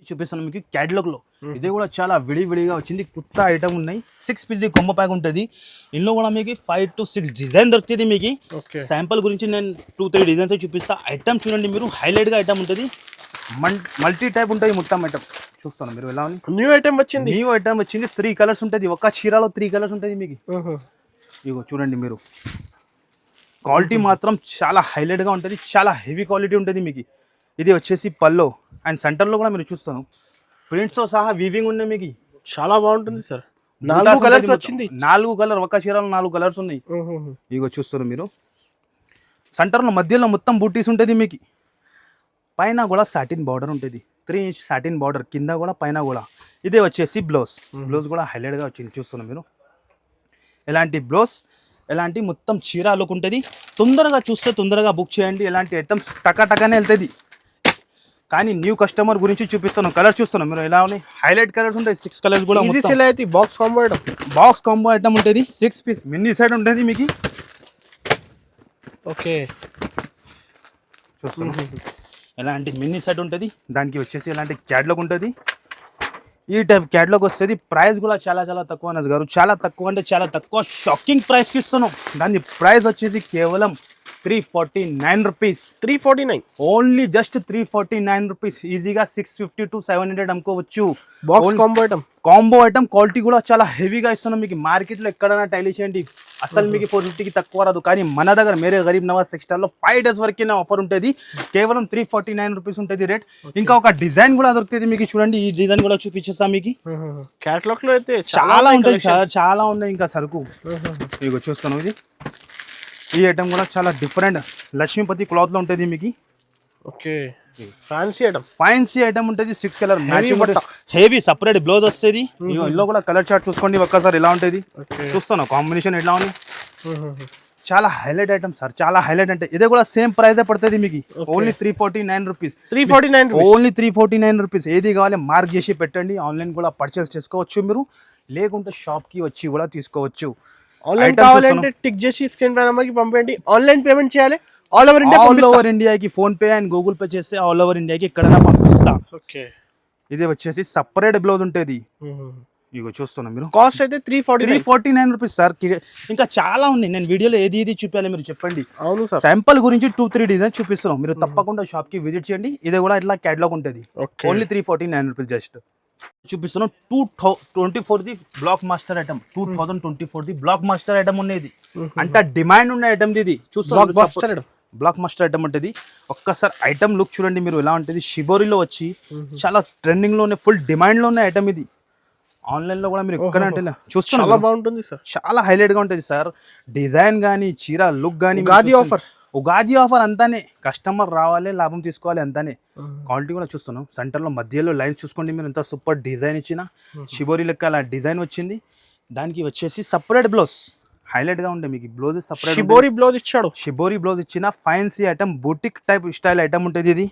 చూపిస్తాను మీకు క్యాటలాగ్ లో. ఇది కూడా చాలా విడివిడిగా వచ్చింది, కొత్త ఐటమ్ ఉన్నాయి. 6 పీస్ కొమ్మ ప్యాక్ ఉంటుంది. ఇందులో కూడా మీకు 5 to 6 డిజైన్ దొరుకుతుంది మీకు. శాంపుల్ గురించి నేను 2-3 డిజైన్స్ చూపిస్తా. ఐటమ్ చూడండి మీరు, హైలైట్ గా ఐటమ్ ఉంటుంది, మల్టీ టైప్ ఉంటుంది మొత్తం ఐటమ్. చూస్తాను మీరు ఎలా ఉంది. న్యూ ఐటమ్ వచ్చింది, 3 కలర్స్ ఉంటుంది. ఒక చీరలో 3 కలర్స్ ఉంటుంది మీకు. ఇగో చూడండి మీరు, క్వాలిటీ మాత్రం చాలా హైలైట్ గా ఉంటుంది, చాలా హెవీ క్వాలిటీ ఉంటుంది మీకు. ఇది వచ్చేసి పల్లో అండ్ సెంటర్లో కూడా మీరు చూస్తాను ప్రింట్స్తో సహా వీవింగ్ ఉన్నాయి మీకు. చాలా బాగుంటుంది సార్. 4 కలర్స్ వచ్చింది, 4 కలర్, ఒక చీరలో 4 కలర్స్ ఉన్నాయి. ఇగో చూస్తారు మీరు, సెంటర్లో మధ్యలో మొత్తం బూటీస్ ఉంటుంది మీకు. పైన కూడా సాటిన్ బార్డర్ ఉంటుంది, 3 ఇంచ్ సాటిన్ బార్డర్ కింద కూడా పైన కూడా. ఇదే వచ్చేసి బ్లౌజ్ కూడా హైలైట్గా వచ్చింది. చూస్తున్నాం మీరు ఎలాంటి బ్లౌజ్, ఎలాంటి మొత్తం చీర లుక్ ఉంటుంది. తొందరగా చూస్తే తొందరగా బుక్ చేయండి. ఎలాంటి ఐటమ్స్ టకాటకానే వెళ్తుంది. కానీ న్యూ కస్టమర్ గురించి చూపిస్తున్నాం. కలర్ చూస్తున్నాం మీరు ఎలా ఉన్నాయి, హైలైట్ కలర్స్ ఉంటాయి. 6 కలర్స్ కూడా బాక్స్ కాంబో ఐటమ్ ఉంటుంది. 6 పీస్ మినీ సెట్ ఉంటుంది మీకు. ఓకే, చూస్తున్నాం ఎలాంటి మినీ సెట్ ఉంటుంది. దానికి వచ్చేసి ఎలాంటి క్యాటలాగ్ ఉంటుంది. ఈ టైప్ క్యాటలాగ్ వస్తుంది. ప్రైస్ కూడా చాలా చాలా తక్కువ అన్నది గారు, చాలా తక్కువ అంటే చాలా తక్కువ, షాకింగ్ ప్రైస్కి ఇస్తున్నాం. దాని ప్రైస్ వచ్చేసి కేవలం 349 రూపీస్. 349 only just 349 rupees. ఈజీగా 650 to 700 అమ్ముకోవచ్చు. కాంబో ఐటమ్ క్వాలిటీ కూడా చాలా హెవీగా ఇస్తున్నాం మీకు. మార్కెట్లో ఎక్కడైనా టైలీ చేయండి, అసలు మీకు 450కి తక్కువ రాదు. కానీ మన దగ్గర మేరే గరీబ్ నవాజ్ టెక్స్టైల్లో 5 days వరకే ఆఫర్ ఉంటుంది. కేవలం 349 రూపీస్ ఉంటుంది రేట్. ఇంకా ఒక డిజైన్ కూడా దొరుకుతుంది మీకు. చూడండి ఈ డిజైన్ కూడా చూపించేస్తాం మీకు. క్యాటలాగ్ లో అయితే చాలా ఉంటుంది సార్, చాలా ఉన్నాయి ఇంకా సరుకు. మీకు చూస్తాను ఇది. ఈ ఐటమ్ కూడా చాలా డిఫరెంట్ లక్ష్మీపతి క్లాత్ లో ఉంటుంది మీకు. ఓకే, ఫ్యాన్సీ ఐటమ్ ఉంటుంది. 6 colour matching heavy separate blouse వస్తుంది. ఇందులో కూడా కలర్ చార్ట్ చూసుకోండి ఒక్కసారి ఎలా ఉంటుంది. చూస్తాను కాంబినేషన్ ఎట్లా ఉంది, చాలా హైలైట్ ఐటమ్ సార్, చాలా హైలైట్. అంటే ఇదే కూడా సేమ్ ప్రైస్ పడుతుంది మీకు. Only 349 rupees. Only 349 rupees. ఏది కావాలి మార్క్ చేసి పెట్టండి. ఆన్లైన్ కూడా పర్చేస్ చేసుకోవచ్చు మీరు, లేకుంటే షాప్ కి వచ్చి కూడా తీసుకోవచ్చు. ఆన్లైన్ కావాలంటే టిక్ చేసి స్క్రీన్ పై నెంబర్కి పంపండి. ఆన్లైన్ పేమెంట్ చేయాలి. ఆల్ ఓవర్ ఇండియాకి phone pay and Google pay చేస్తే ఆల్ ఓవర్ ఇండియాకి ఎక్కడైనా పంపిస్తా. ఓకే, ఇది వచ్చేసి సపరేట్ బ్లౌజ్ ఉంటుంది. ఇగో చూస్తున్నాం మీరు. కాస్ట్ అయితే 349 రూపీస్ సార్. ఇంకా చాలా ఉన్నాయి, నేను వీడియోలో ఏది చూపించాలి మీరు చెప్పండి. అవును సార్, శాంపుల్ గురించి 2-3 డిజైన్ చూపిస్తున్నాం. మీరు తప్పకుండా షాప్ కి విజిట్ చేయండి. ఇది కూడా ఇట్లా క్యాటలాగ్ ఉంటుంది. ఓన్లీ 349 రూపీస్ జస్ట్ చూపిస్తున్నాం. 2024 black master item, 2024 black master item ఉన్నది. అంటే డిమాండ్ ఉన్న ఐటమ్ ఇది. చూస్తున్నారు బ్లాక్ మాస్టర్ ఐటమ్ ఉంటుంది. ఒక్కసారి ఐటమ్ లుక్ చూడండి మీరు ఎలా ఉంటుంది. షిబోరిలో వచ్చి చాలా ట్రెండింగ్ లోనే, ఫుల్ డిమాండ్ లో ఉన్న ఐటమ్ ఇది. ఆన్లైన్ లో కూడా మీరు ఎక్కడ అంటే చూస్తున్నారు, చాలా బాగుంటుంది సార్, చాలా హైలైట్ గా ఉంటుంది సార్. డిజైన్ కానీ చీర లుక్ కానీ, ఉగాది ఆఫర్ అంతానే. కస్టమర్ రావాలి, లాభం తీసుకోవాలి అంతానే. క్వాలిటీ కూడా చూస్తున్నాం. సెంటర్ లో మధ్యలో లైన్స్ చూసుకోండి మీరు, ఎంత సూపర్ డిజైన్ ఇచ్చిన. షిబోరి లెక్క అలా డిజైన్ వచ్చింది. దానికి వచ్చేసి సపరేట్ బ్లౌజ్ హైలైట్ గా ఉండే మీకు. బ్లౌజ్ సపరేట్ షిబోరి బ్లౌజ్ ఇచ్చిన. Fancy item, boutique type style item ఉంటుంది ఇది.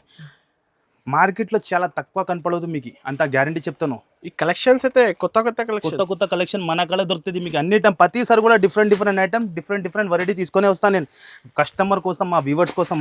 మార్కెట్లో చాలా తక్కువ కనపడదు మీకు, అంత గ్యారంటీ చెప్తాను. ఈ కలెక్షన్స్ అయితే కొత్త కలెక్షన్, కొత్త కలెక్షన్ మన కాడ దొరుకుతుంది మీకు. అన్ని టైం ప్రతిసారి కూడా డిఫరెంట్ ఐటమ్, డిఫరెంట్ వెరైటీ తీసుకొని వస్తాను నేను కస్టమర్ కోసం, మా వ్యూవర్స్ కోసం.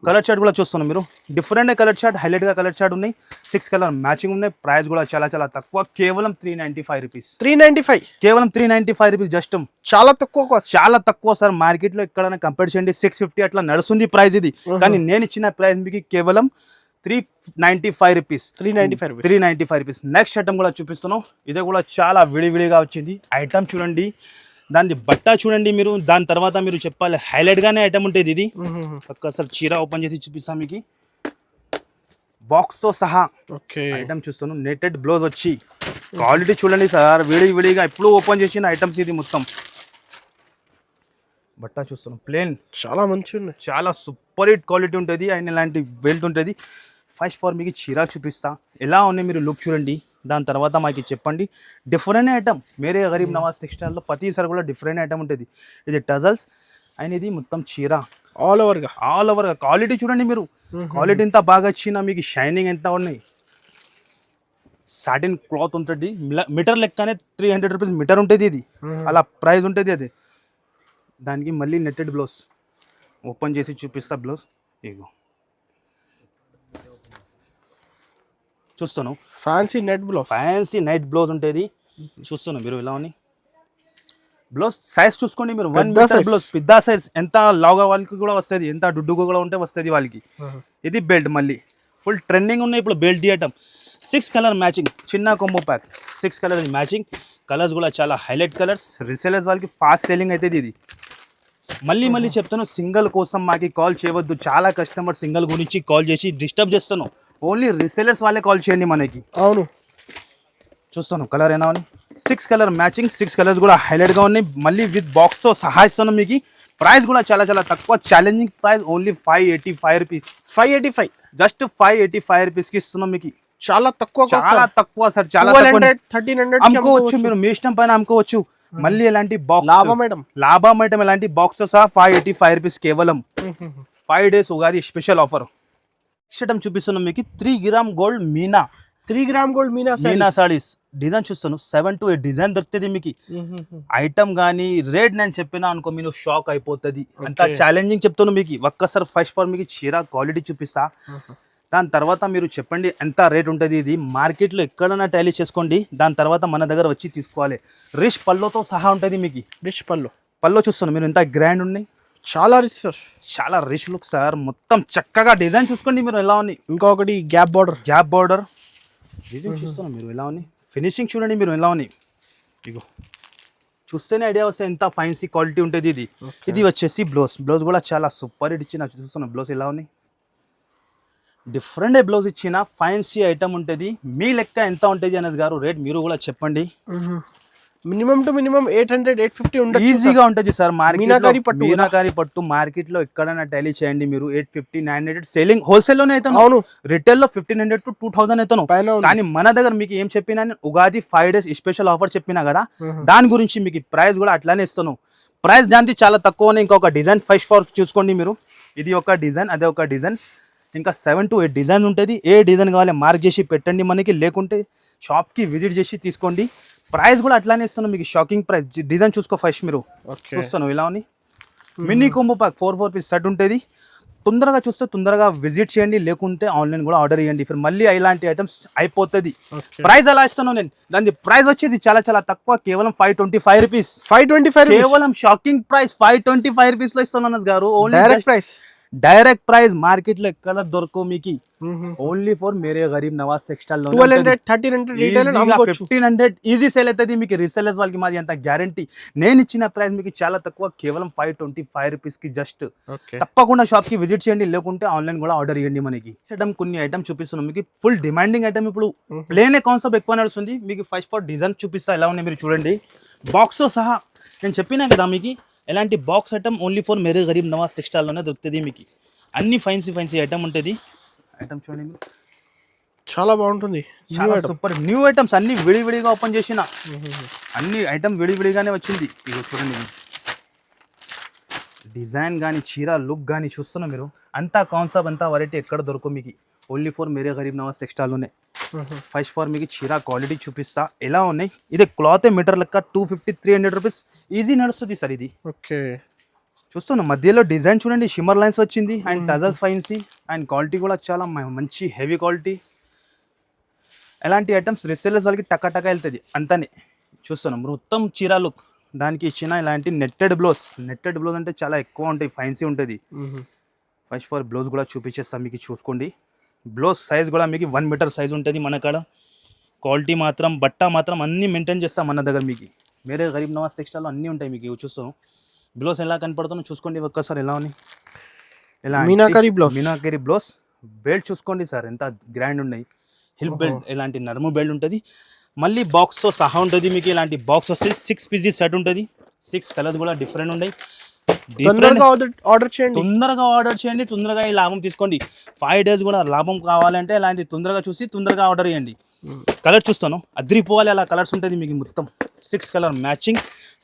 కలర్ చార్ట్ కూడా చూస్తున్నాను మీరు, డిఫరెంట్ కలర్ చార్ట్, హైలైట్గా కలర్ చార్ట్ ఉన్నాయి, 6 కలర్ మ్యాచింగ్ ఉన్నాయి. ప్రైస్ కూడా చాలా తక్కువ, కేవలం 395 రూపీస్. 395, కేవలం 395 రూపీస్ జస్ట్. చాలా తక్కువ కాస్ట్, చాలా తక్కువ సార్. మార్కెట్లో ఎక్కడైనా కంపేర్ చేయండి 650 అట్లా నడుస్తుంది ప్రైస్ ఇది, కానీ నేను ఇచ్చిన ప్రైస్ మీకు కేవలం 395 రూపీస్. 395 రూపీస్. నెక్స్ట్ ఐటమ్ కూడా చూపిస్తున్నాం, ఇదే కూడా చాలా విడివిడిగా వచ్చింది ఐటమ్. చూడండి దాని బట్ట చూడండి మీరు, దాని తర్వాత మీరు చెప్పాలి హైలైట్ గానే ఐటమ్ ఉంటుంది ఇది. ఒక్కసారి చీర ఓపెన్ చేసి చూపిస్తాం మీకు, బాక్స్ తో సహా ఐటమ్ చూస్తున్నాం. నెటెడ్ బ్లౌజ్ వచ్చి క్వాలిటీ చూడండి సార్, విడివిడిగా ఇప్పుడు ఓపెన్ చేసిన ఐటమ్స్ ఇది మొత్తం. బట్ట చూస్తున్నాం ప్లేన్, చాలా మంచిగా ఉంది, చాలా సూపర్ హిట్ క్వాలిటీ ఉంటుంది అండ్ ఇలాంటి బెల్ట్ ఉంటుంది. ఫస్ట్ ఫర్ మీకు చీర చూపిస్తా, ఎలా ఉన్నాయి మీరు లుక్ చూడండి, దాని తర్వాత మాకు చెప్పండి. డిఫరెంట్ ఐటమ్, మేరే గరీబ్ నవాజ్ టెక్స్టైల్లో ప్రతిసారి కూడా డిఫరెంట్ ఐటమ్ ఉంటుంది. ఇది టజల్స్ అండ్ ఇది మొత్తం చీర ఆల్ ఓవర్గా. క్వాలిటీ చూడండి మీరు, క్వాలిటీ ఎంత బాగా వచ్చినా మీకు షైనింగ్ ఎంత ఉన్నాయి. సాటిన్ క్లాత్ ఉంటుంది, మీటర్ లెక్కనే 300 రూపీస్ మీటర్ ఉంటుంది ఇది, అలా ప్రైస్ ఉంటుంది అది. దానికి మళ్ళీ నెట్టెడ్ బ్లౌజ్ ఓపెన్ చేసి చూపిస్తా. బ్లౌజ్ ఇగో చూస్తాను, ఫ్యాన్సీ నెట్ బ్లౌజ్ ఉంటుంది. చూస్తున్నాను మీరు ఎలా ఉంది బ్లౌజ్. సైజ్ చూసుకోండి మీరు, 1 మీటర్ బ్లౌజ్, పెద్ద సైజ్. ఎంత లావుగా వాళ్ళకి కూడా వస్తుంది, ఎంత డుడ్డుగా కూడా ఉంటే వస్తుంది వాళ్ళకి. ఇది బెల్ట్ మళ్ళీ ఫుల్ ట్రెండింగ్ ఉన్నాయి ఇప్పుడు బెల్ట్ ఐటమ్. 6 కలర్ మ్యాచింగ్, చిన్న combo pack, 6 colour matching. Colours కూడా చాలా హైలైట్ కలర్స్, రీసెలర్స్ వాళ్ళకి ఫాస్ట్ సెల్లింగ్ అవుతుంది ఇది. మళ్ళీ చెప్తాను, సింగిల్ కోసం మాకు కాల్ చేయవద్దు. చాలా కస్టమర్ సింగిల్ గురించి కాల్ చేసి డిస్టర్బ్ చేస్తాను. ఓన్లీ రీసెలర్స్ వాళ్ళే కాల్ చేయండి మనకి. అవును, చూస్తాను కలర్ ఏనా అని. 6 కలర్ మ్యాచింగ్, 6 కలర్స్ కూడా హైలైట్గా ఉన్నాయి. మళ్ళీ విత్ బాక్స్తో సహా ఇస్తాను మీకు. ప్రైస్ కూడా చాలా తక్కువ, challenging price, only 585 rupees. 585, just 585 రూపీస్కి ఇస్తున్నాం మీకు. చాలా తక్కువ సార్, చాలా 1300 అమ్ముకోవచ్చు మీరు, మీ ఇష్టం పైన అమ్ముకోవచ్చు. మళ్ళీ ఎలాంటి బాక్స్ లాభం ఐటమ్, ఎలాంటి బాక్స్ సహా 585 రూపీస్ కేవలం. 5 days Ugadi special offer. Item చూపిస్తున్నాం మీకు, 3 gram gold Meena, 3 gram gold Meena saris. Design చూస్తాను 7 to 8 డిజైన్ దొరుకుతుంది మీకు. ఐటమ్ కానీ రేట్ నేను చెప్పినా అనుకో మీరు షాక్ అయిపోతుంది, అంత ఛాలెంజింగ్ చెప్తాను మీకు. ఒక్కసారి ఫస్ట్ ఫర్ మీకు చీర క్వాలిటీ చూపిస్తా, దాని తర్వాత మీరు చెప్పండి ఎంత రేట్ ఉంటుంది. ఇది మార్కెట్లో ఎక్కడైనా టాలీ చేసుకోండి, దాని తర్వాత మన దగ్గర వచ్చి తీసుకోవాలి. రిచ్ పల్లోతో సహా ఉంటుంది మీకు. రిచ్ పల్లో చూస్తాను మీరు, ఎంత గ్రాండ్ ఉన్నాయి, చాలా రిచ్ సార్, చాలా రిచ్ లుక్ సార్. మొత్తం చక్కగా డిజైన్ చూసుకోండి మీరు ఎలా ఉన్నాయి. ఇంకొకటి గ్యాప్ బార్డర్ డిజైన్ చూస్తున్నాను మీరు ఎలా ఉన్నాయి. ఫినిషింగ్ చూడండి మీరు ఎలా ఉన్నాయి. ఇగో చూస్తేనే ఐడియా వస్తే ఎంత ఫైన్సీ క్వాలిటీ ఉంటుంది ఇది. ఇది వచ్చేసి బ్లౌజ్ కూడా చాలా సూపర్ హిట్ ఇచ్చిన. చూస్తున్నాను బ్లౌజ్ ఎలా ఉన్నాయి, డిఫరెంట్ బ్లౌజ్ ఇచ్చిన ఫైన్సీ ఐటమ్ ఉంటుంది. మీ లెక్క ఎంత ఉంటుంది అనేది గారు రేట్ మీరు కూడా చెప్పండి. మినిమం టు మినిమం 800-850 ఉంటుంది, ఈజీగా ఉంటుంది సార్. మీనాకారి పట్టు మార్కెట్ లో ఎక్కడైనా టాలీ చేయండి మీరు, 850-900 సేలింగ్ హోల్సేల్ లోనే అవుతాను. అవును, రిటైల్ లో 1500 to 2000 అవుతాను. కానీ మన దగ్గర మీకు ఏం చెప్పినా, ఉగాది 5 డేస్ స్పెషల్ ఆఫర్ చెప్పినా కదా, దాని గురించి మీకు ప్రైస్ కూడా అట్లానే ఇస్తాను. ప్రైస్ దానికి చాలా తక్కువనే. ఇంకొక డిజైన్ ఫస్ట్ ఫార్ చూసుకోండి మీరు, ఇది ఒక డిజైన్, అదే ఒక డిజైన్, ఇంకా 7 to 8 డిజైన్ ఉంటుంది. ఏ డిజైన్ కావాలి మార్క్ చేసి పెట్టండి మనకి, లేకుంటే షాప్కి విజిట్ చేసి తీసుకోండి. ప్రైస్ కూడా అట్లానే ఇస్తున్నాను మీకు, షాకింగ్ ప్రైస్. డిజైన్ చూసుకో ఫస్ట్ మీరు, చూస్తాను ఇలా ఉంది. Mini combo pack 4 piece set ఉంటుంది. తొందరగా చూస్తే తొందరగా విజిట్ చేయండి, లేకుంటే ఆన్లైన్ కూడా ఆర్డర్ చేయండి. మళ్ళీ ఇలాంటి ఐటమ్స్ అయిపోతుంది. ప్రైస్ అలా ఇస్తాను నేను, దాని ప్రైస్ వచ్చేది చాలా తక్కువ, కేవలం 525 రూపీస్. 525 కేవలం షాకింగ్ ప్రైస్, 525 రూపీస్ లో ఇస్తాను గారు. ఓన్లీ డైరెక్ట్ ప్రైస్ మార్కెట్ లో ఎక్కడ దొరకవు మీకు, only for Mere Gareeb Nawaz textile లో 1500 ఈజీ సేల్ అవుతుంది మీకు. రీసెలర్స్ వాళ్ళకి మాది అంత గ్యారంటీ. నేను ఇచ్చిన ప్రైస్ మీకు చాలా తక్కువ, కేవలం 525 రూపీస్ కి జస్ట్. తప్పకుండా షాప్ కి విజిట్ చేయండి, లేకుంటే ఆన్లైన్ కూడా ఆర్డర్ చేయండి. మనకి కొన్ని ఐటమ్ చూపిస్తున్నాం మీకు, ఫుల్ డిమాండింగ్ ఐటమ్. ఇప్పుడు ప్లేన్ కాన్సెప్ట్ ఎక్కువ నడుస్తుంది మీకు. ఫస్ట్ ఫర్ డిజైన్ చూపిస్తా ఎలా ఉన్నాయి మీరు చూడండి, బాక్స్ తో సహా. నేను చెప్పినా కదా మీకు, ఎలాంటి box item only for Mere Gareeb Nawaz టెక్స్టైల్లోనే దొరుకుతుంది మీకు. అన్ని ఫైన్సీ ఐటమ్ ఉంటుంది. ఐటమ్ చూడండి మీరు, చాలా బాగుంటుంది, చాలా సూపర్ న్యూ ఐటమ్స్. అన్ని విడివిడిగా ఓపెన్ చేసిన, అన్ని ఐటమ్ విడివిడిగానే వచ్చింది. ఇగో చూడండి డిజైన్ కానీ చీర లుక్ కానీ చూస్తున్నా మీరు, అంతా కాన్సెప్ట్ అంతా వెరైటీ ఎక్కడ దొరకవు మీకు. ఓన్లీ ఫర్ మేరే గరీబ్ నవాజ్ టెక్స్టైల్లోనే. ఫస్ట్ ఫర్ మీకు చీర క్వాలిటీ చూపిస్తా ఎలా ఉన్నాయి. ఇది క్లాత్ మీటర్ లెక్క 250-300 రూపీస్ ఈజీ నడుస్తుంది సార్. ఇది ఓకే చూస్తున్నా మధ్యలో డిజైన్ చూడండి, షిమ్మర్ లైన్స్ వచ్చింది and tassels fancy and quality కూడా చాలా మంచి హెవీ క్వాలిటీ. ఎలాంటి ఐటమ్స్ రిసెల్లర్స్ వాళ్ళకి టక్క వెళ్తుంది అంతనే. చూస్తున్నాం మొత్తం చీరలు దానికి ఇచ్చిన ఇలాంటి నెట్టెడ్ బ్లౌజ్ అంటే చాలా ఎక్కువ ఉంటాయి, ఫైన్సీ ఉంటుంది. ఫస్ట్ ఫర్ బ్లౌజ్ కూడా చూపించేస్తాం మీకు, చూసుకోండి. బ్లౌజ్ సైజ్ కూడా మీకు 1 మీటర్ సైజ్ ఉంటుంది మన కాడ. క్వాలిటీ మాత్రం బట్ట మాత్రం అన్నీ మెయింటైన్ చేస్తాం మన దగ్గర. మీకు మేరే గరీబ్ నవాజ్ టెక్స్టైల్లో అన్నీ ఉంటాయి మీకు. చూస్తాం బ్లౌజ్ ఎలా కనపడుతుందో చూసుకోండి ఒక్కసారి ఎలా ఉంది. ఎలా మీనాకరీ బ్లౌజ్. బెల్ట్ చూసుకోండి సార్ ఎంత గ్రాండ్ ఉన్నాయి. హిల్ బెల్ట్ ఇలాంటి నర్ము బెల్ట్ ఉంటుంది. మళ్ళీ బాక్స్తో సహా ఉంటుంది మీకు. ఇలాంటి బాక్స్ వస్తే 6 పీసెస్ సెట్ ఉంటుంది. 6 కలర్స్ కూడా డిఫరెంట్ ఉన్నాయి. తొందరగా ఆర్డర్ చేయండి, తొందరగా ఈ లాభం తీసుకోండి. 5 days కూడా లాభం కావాలంటే ఇలాంటి తొందరగా చూసి తొందరగా ఆర్డర్ చేయండి. కలర్ చూస్తాను అద్రిపోవాలి అలా కలర్స్ ఉంటుంది మీకు. మొత్తం 6 కలర్ మ్యాచింగ్.